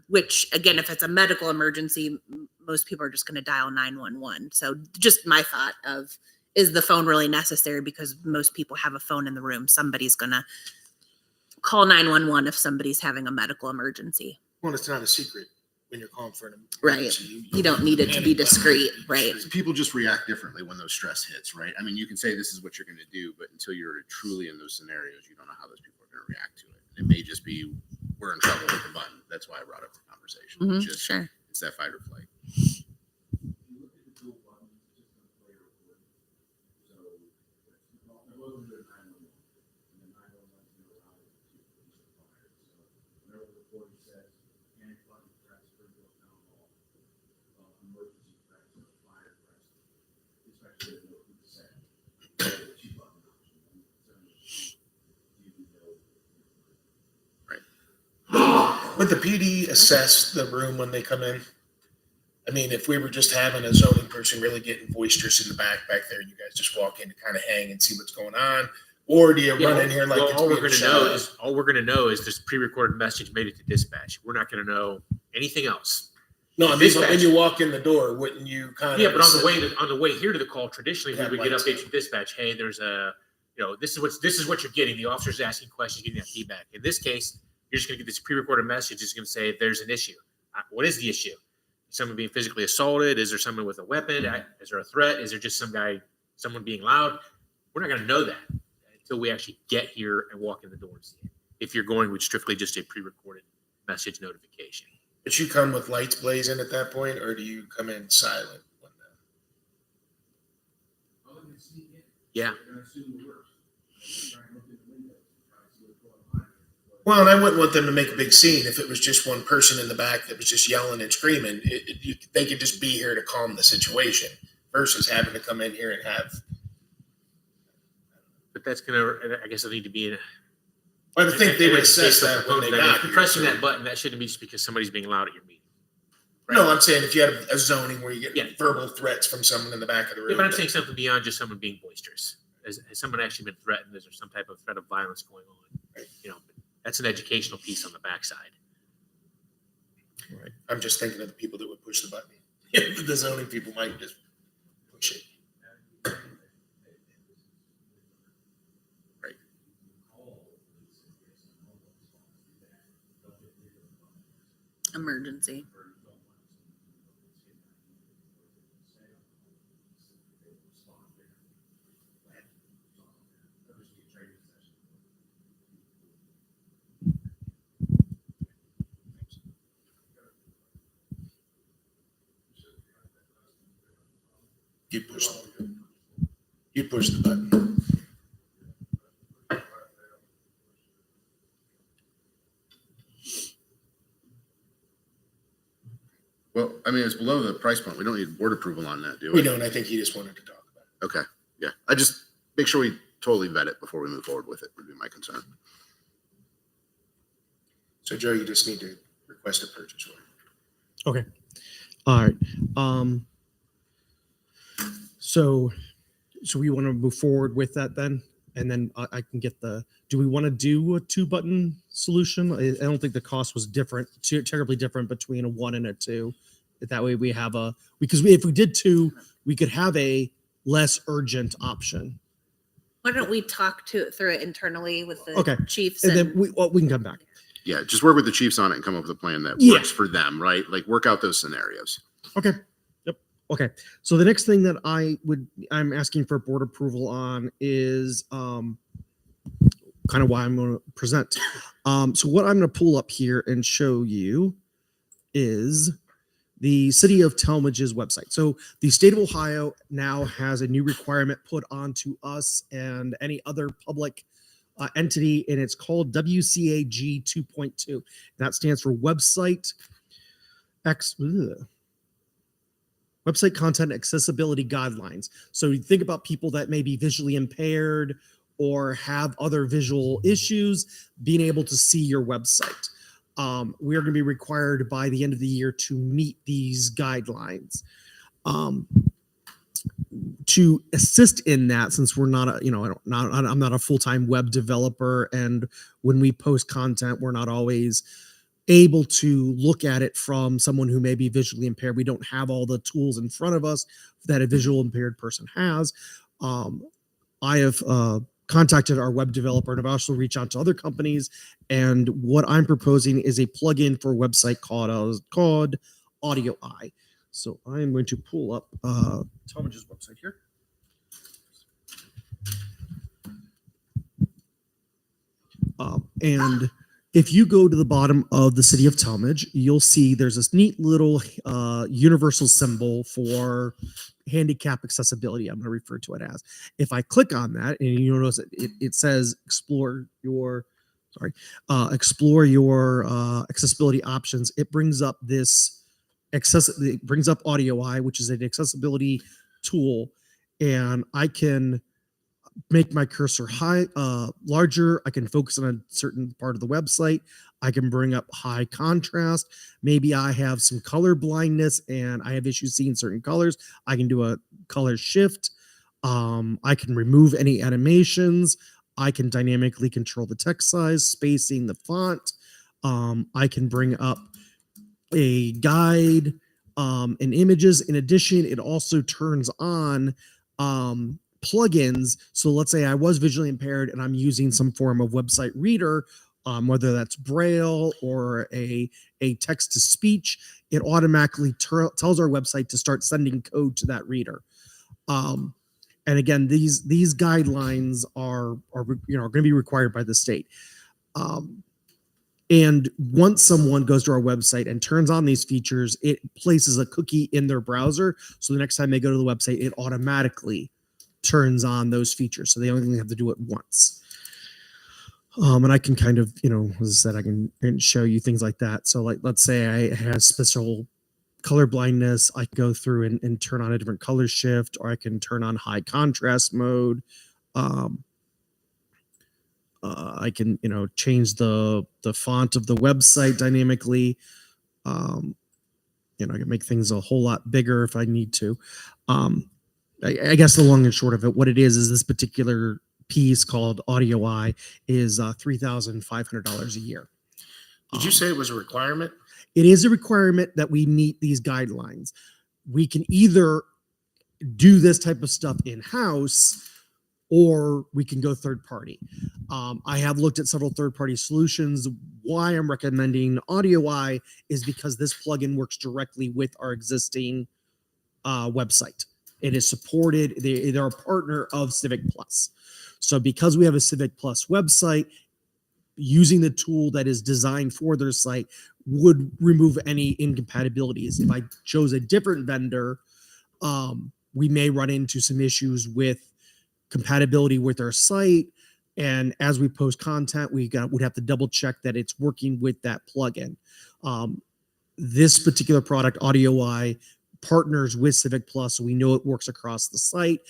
Which again, if it's a medical emergency, most people are just going to dial 911. So just my thought of, is the phone really necessary? Because most people have a phone in the room. Somebody's going to call 911 if somebody's having a medical emergency. Well, it's not a secret when you're calling for an emergency. Right. You don't need it to be discreet. Right. People just react differently when those stress hits, right? I mean, you can say this is what you're going to do, but until you're truly in those scenarios, you don't know how those people are going to react to it. It may just be, we're in trouble with the button. That's why I brought up the conversation. Mm-hmm. Sure. It's that fight or flight. emergency threats or fire threats, especially in the setting. So the two button option. Would the PD assess the room when they come in? I mean, if we were just having a zoning person really getting boisterous in the back there, you guys just walk in to kind of hang and see what's going on? Or do you run in here like Well, it's all we're being gonna shot? know is this pre-recorded message made it to dispatch. We're not gonna know anything else. No, I mean, but dispatch- when you walk in the door, wouldn't you kind of? Yeah, but on the way here to the call, traditionally Yeah, we would get lights updates on. from dispatch. Hey, there's a, this is what you're getting. The officer's asking questions, getting that feedback. In this case, you're just gonna get this pre-recorded message. It's gonna say there's an issue. What is the issue? Someone being physically assaulted? Is there someone with a weapon? Is there a threat? Is there just someone being loud? We're not gonna know that until we actually get here and walk in the door and see it. If you're going with strictly just a pre-recorded message notification. But you come with lights blazing at that point, or do you come in silent? Yeah. Well, and I wouldn't want them to make a big scene if it was just one person in the back that was just yelling and screaming. They could just be here to calm the situation versus having to come in here and have. But that's gonna, I guess, it'll need to be in. I would think they would assess that when they got If you're here, pressing so- that button, that shouldn't be just because somebody's being loud at your meeting. No, I'm saying if you had a zoning where you get Yeah. verbal threats from someone in the back of the room. Yeah, but I'm saying something beyond just someone being boisterous. Has someone actually been threatened? Is there some type of threat of violence going on? Right. That's an educational piece on the backside. Right. I'm just thinking of the people that would push the button. The zoning people might just push it. Right. Emergency. You push the button. Well, I mean, it's below the price point. We don't need board approval on that, do We we? don't. I think he just wanted to talk about it. Okay, yeah. I just make sure we totally vet it before we move forward with it would be my concern. So Joe, you just need to request a purchase order. Okay. All right. So we want to move forward with that then, and then I can get do we want to do a 2-button solution? I don't think the cost was terribly different between a 1 and a 2. That way we have if we did 2, we could have a less urgent option. Why don't we talk through it internally with the chiefs? And then we can come back. Yeah, just work with the chiefs on it and come up with a plan that Yeah. works for them, right? Like work out those scenarios. Okay. Yep. Okay. So the next thing that I'm asking for board approval on is kind of why I'm going to present. So what I'm going to pull up here and show you is the City of Talmadge's website. So the state of Ohio now has a new requirement put onto us and any other public entity, and it's called WCAG 2.2. That stands for Website Content Accessibility Guidelines. So you think about people that may be visually impaired or have other visual issues, being able to see your website. We are going to be required by the end of the year to meet these guidelines. To assist in that, since we're not I'm not a full-time web developer, and when we post content, we're not always able to look at it from someone who may be visually impaired. We don't have all the tools in front of us that a visual impaired person has. I have contacted our web developer, and I've also reached out to other companies. And what I'm proposing is a plugin for a website called Audio Eye. So I'm going to pull up Talmadge's website here. And if you go to the bottom of the City of Talmadge, you'll see there's this neat little universal symbol for handicap accessibility. I'm going to refer to it as. If I click on that, and you notice it says explore your accessibility options. It brings up this it brings up AudioEye, which is an accessibility tool, and I can make my cursor larger. I can focus on a certain part of the website. I can bring up high contrast. Maybe I have some color blindness and I have issues seeing certain colors. I can do a color shift. I can remove any animations. I can dynamically control the text size, spacing, the font. I can bring up a guide and images. In addition, it also turns on plugins. So let's say I was visually impaired and I'm using some form of website reader, whether that's Braille or a text to speech, it automatically tells our website to start sending code to that reader. And again, these guidelines are going to be required by the state. And once someone goes to our website and turns on these features, it places a cookie in their browser. So the next time they go to the website, it automatically turns on those features. So they only have to do it once. And I can kind of, as I said, I can show you things like that. So like, let's say I have special color blindness. I can go through and turn on a different color shift, or I can turn on high contrast mode. I can, change the font of the website dynamically. I can make things a whole lot bigger if I need to. I guess the long and short of it, what it is this particular piece called AudioEye is $3,500 a year. Did you say it was a requirement? It is a requirement that we meet these guidelines. We can either do this type of stuff in-house, or we can go third party. I have looked at several third party solutions. Why I'm recommending AudioEye is because this plugin works directly with our existing website. It is supported. They're a partner of Civic Plus. So because we have a Civic Plus website, using the tool that is designed for their site would remove any incompatibilities. If I chose a different vendor, we may run into some issues with compatibility with our site. And as we post content, would have to double check that it's working with that plugin. This particular product, AudioEye, partners with Civic Plus, so we know it works across the site.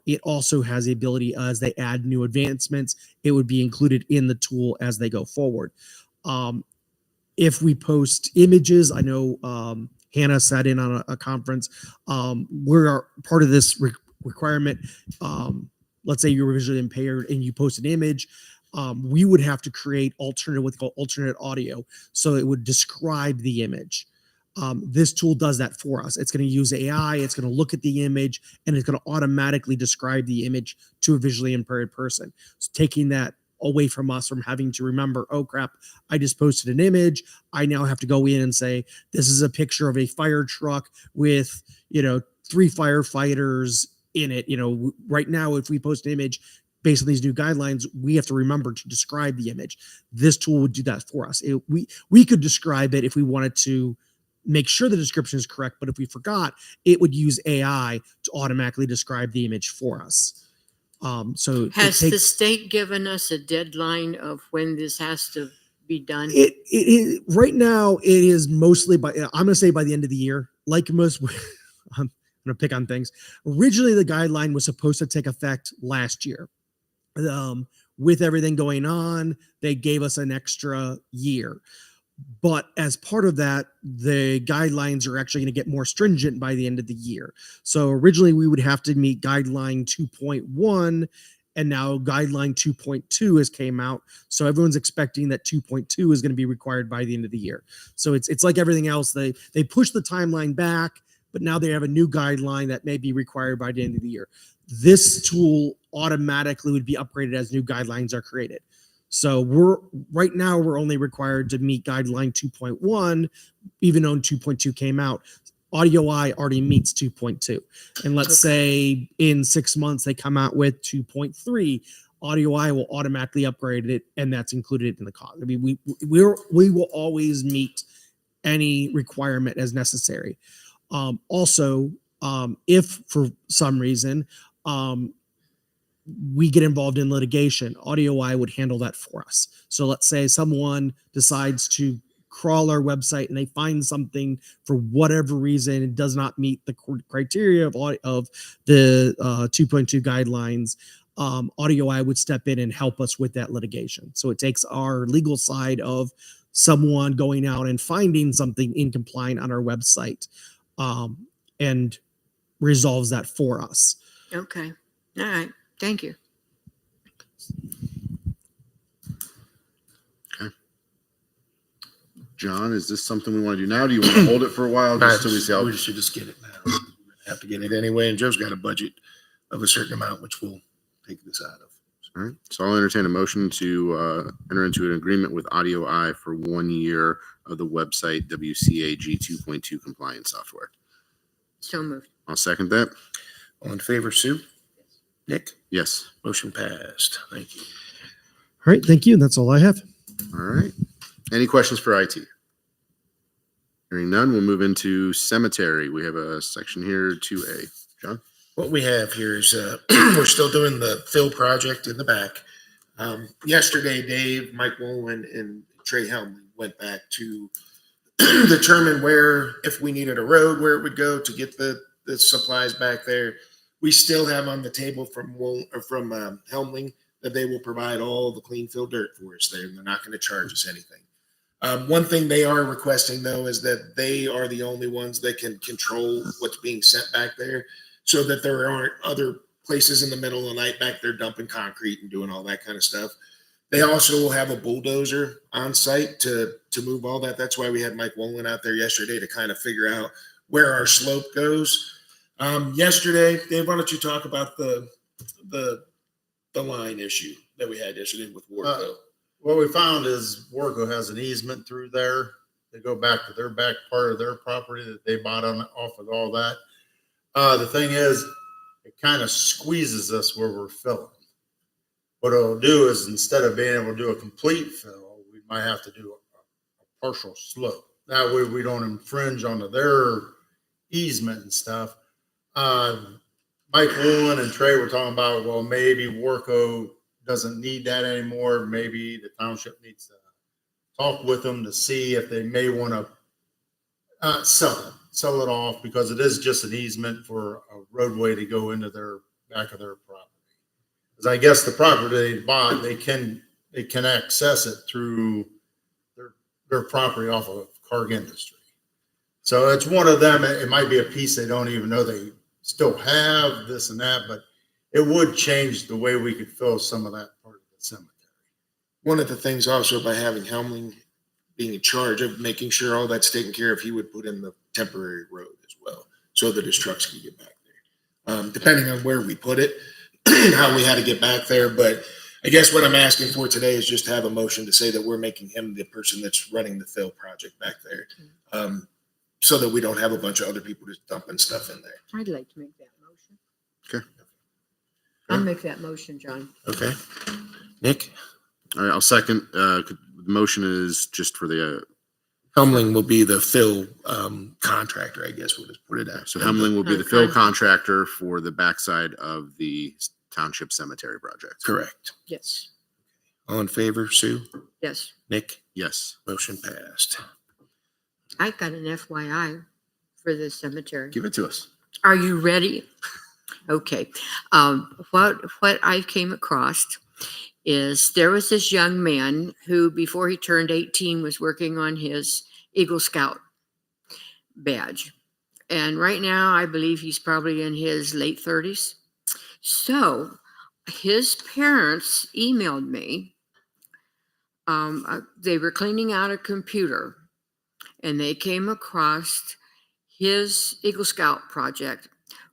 It also has the ability, as they add new advancements, it would be included in the tool as they go forward. If we post images, I know Hannah sat in on a conference. We're part of this requirement. Let's say you're visually impaired and you post an image. We would have to create what's called alternate audio, so it would describe the image. This tool does that for us. It's going to use AI. It's going to look at the image and it's going to automatically describe the image to a visually impaired person. So taking that away from us from having to remember, oh crap, I just posted an image. I now have to go in and say, this is a picture of a fire truck with, 3 firefighters in it. Right now, if we post an image based on these new guidelines, we have to remember to describe the image. This tool would do that for us. We could describe it if we wanted to make sure the description is correct, but if we forgot, it would use AI to automatically describe the image for us. So has the state given us a deadline of when this has to be done? It right now it is mostly I'm going to say by the end of the year. Like most, I'm going to pick on things. Originally, the guideline was supposed to take effect last year. With everything going on, they gave us an extra year. But as part of that, the guidelines are actually going to get more stringent by the end of the year. So originally we would have to meet guideline 2.1, and now guideline 2.2 has came out. So everyone's expecting that 2.2 is going to be required by the end of the year. So it's like everything else. They push the timeline back, but now they have a new guideline that may be required by the end of the year. This tool automatically would be upgraded as new guidelines are created. So right now we're only required to meet guideline 2.1, even though 2.2 came out. AudioEye already meets 2.2. And let's say in 6 months they come out with 2.3, AudioEye will automatically upgrade it, and that's included in the cost. I mean, we will always meet any requirement as necessary. Also, if for some reason we get involved in litigation, AudioEye would handle that for us. So let's say someone decides to crawl our website and they find something for whatever reason it does not meet the criteria of the 2.2 guidelines, Audio I would step in and help us with that litigation. So it takes our legal side of someone going out and finding something incompliant on our website, and resolves that for us. Okay. All right. Thank you. John, is this something we want to do now? Do you want to hold it for a while just till we see how? We should just get it now. We're gonna have to get it anyway, and Joe's got a budget of a certain amount, which we'll take this out of. All right. So I'll entertain a motion to enter into an agreement with Audio I for 1 year of the website WCAG 2.2 compliance software. So moved. I'll second that. All in favor, Sue? Nick? Yes. Motion passed. Thank you. All right. Thank you. That's all I have. All right. Any questions for IT? Hearing none, we'll move into cemetery. We have a section here, 2A. John? What we have here is we're still doing the fill project in the back. Yesterday, Dave, Mike Wolin, and Trey Helmley went back to determine where, if we needed a road, where it would go to get the supplies back there. We still have on the table from Helmling that they will provide all the clean fill dirt for us there, and they're not going to charge us anything. One thing they are requesting, though, is that they are the only ones that can control what's being sent back there, so that there aren't other places in the middle of the night back there dumping concrete and doing all that kind of stuff. They also will have a bulldozer on site to move all that. That's why we had Mike Wolin out there yesterday to kind of figure out where our slope goes. Yesterday, Dave, why don't you talk about the line issue that we had yesterday with Warco? What we found is Warco has an easement through there. They go back to their back part of their property that they bought off of all that. The thing is, it kind of squeezes us where we're filling. What it'll do is, instead of being able to do a complete fill, we might have to do a partial slope. That way we don't infringe onto their easement and stuff. Mike Woolen and Trey were talking about, well, maybe Warco doesn't need that anymore. Maybe the township needs to talk with them to see if they may want to sell it off, because it is just an easement for a roadway to go into their back of their property. Because I guess the property they bought, they can access it through their property off of Carg Industry. So it's one of them. It might be a piece they don't even know they still have, this and that, but it would change the way we could fill some of that part of the cemetery. One of the things also, by having Helmling being in charge of making sure all that's taken care of, he would put in the temporary road as well, so that his trucks can get back there. Depending on where we put it and how we had to get back there. But I guess what I'm asking for today is just to have a motion to say that we're making him the person that's running the fill project back there. So that we don't have a bunch of other people just dumping stuff in there. I'd like to make that motion. Okay. I'll make that motion, John. Okay. Nick? All right, I'll second. The motion is just for the, Helmling will be the fill contractor, I guess we'll just put it out. so Hemling will be the fill contractor for the backside of the township cemetery project. Correct. Yes. All in favor, Sue? Yes. Nick? Yes. Motion passed. I got an FYI for the cemetery. Give it to us. Are you ready? Okay. What I came across is there was this young man who, before he turned 18, was working on his Eagle Scout badge. And right now, I believe he's probably in his late 30s. So his parents emailed me. They were cleaning out a computer, and they came across his Eagle Scout project,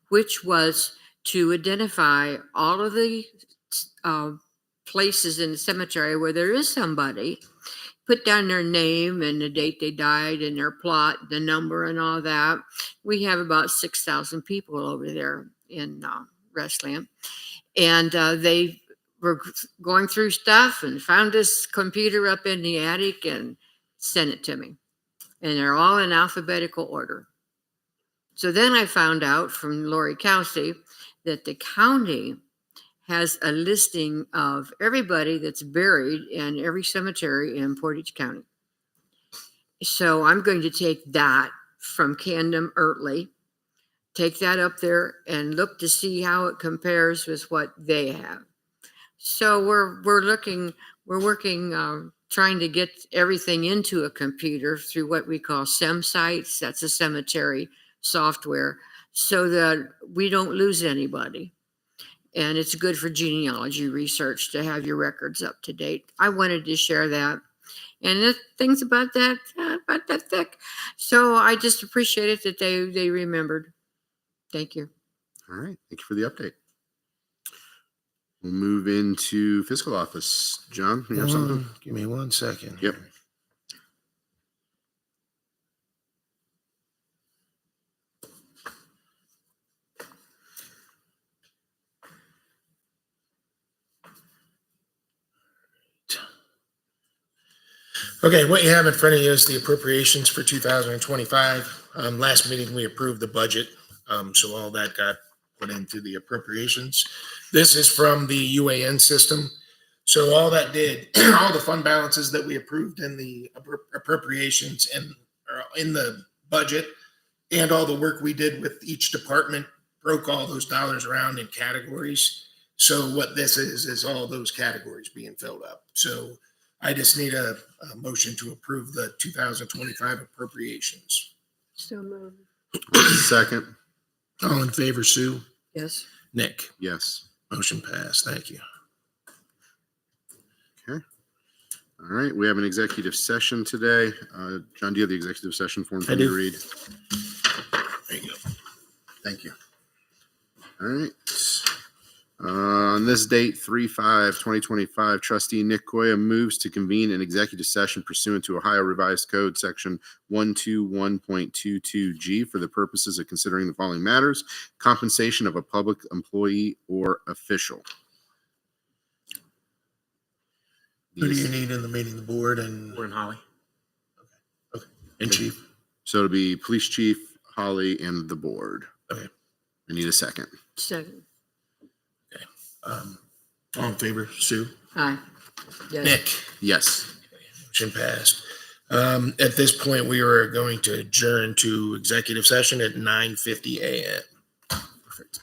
which was to identify all of the places in the cemetery where there is somebody, put down their name and the date they died and their plot, the number and all that. We have about 6,000 people over there in Westland. And they were going through stuff and found this computer up in the attic and sent it to me. And they're all in alphabetical order. So then I found out from Lori Kelsey that the county has a listing of everybody that's buried in every cemetery in Portage County. So I'm going to take that from Camden Ertley, take that up there and look to see how it compares with what they have. So we're working, trying to get everything into a computer through what we call SEM sites. That's a cemetery software, so that we don't lose anybody. And it's good for genealogy research to have your records up to date. I wanted to share that. And the things about that thick. So I just appreciate it that they remembered. Thank you. All right. Thank you for the update. We'll move into fiscal office. John, you have something? Give me 1 second. Yep. Okay, what you have in front of you is the appropriations for 2025. Last meeting, we approved the budget, so all that got put into the appropriations. This is from the UAN system. So all that did, all the fund balances that we approved in the appropriations and in the budget, and all the work we did with each department broke all those dollars around in categories. So what this is all those categories being filled up. So I just need a motion to approve the 2025 appropriations. So moved. Second. All in favor, Sue? Yes. Nick? Yes. Motion passed. Thank you. Okay. All right. We have an executive session today. John, do you have the executive session form for I me to do. read? There you go. Thank you. All right. On this date, 3/5/2025, trustee Nick Koya moves to convene an executive session pursuant to Ohio Revised Code section 121.22G for the purposes of considering the following matters: compensation of a public employee or official. Who do you need in the meeting? The board and Holly. and chief? So it'll be police chief, Holly, and the board. Okay. I need a second. Second. All in favor, Sue? Aye. Yes. Nick? Yes. Motion passed. At this point, we are going to adjourn to executive session at 9:50 a.m. Perfect.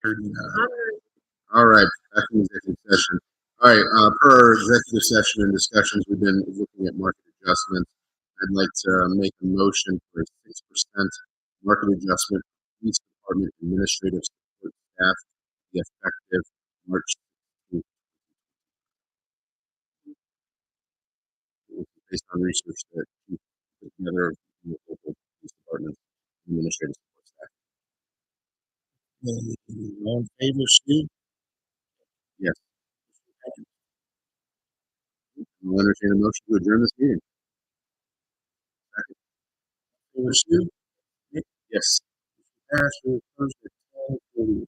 All right, back in executive session. All right, per our executive session and discussions, we've been looking at market adjustments. I'd like to make a motion for a 6% market adjustment for police department administrative support staff to be effective March 16th. Based on research that we put together in the local police department administrative support staff. All in favor, Steve? Yes. I'll entertain a motion to adjourn this meeting. Favor, Steve? Yes. Pass, we're closed at 12:40.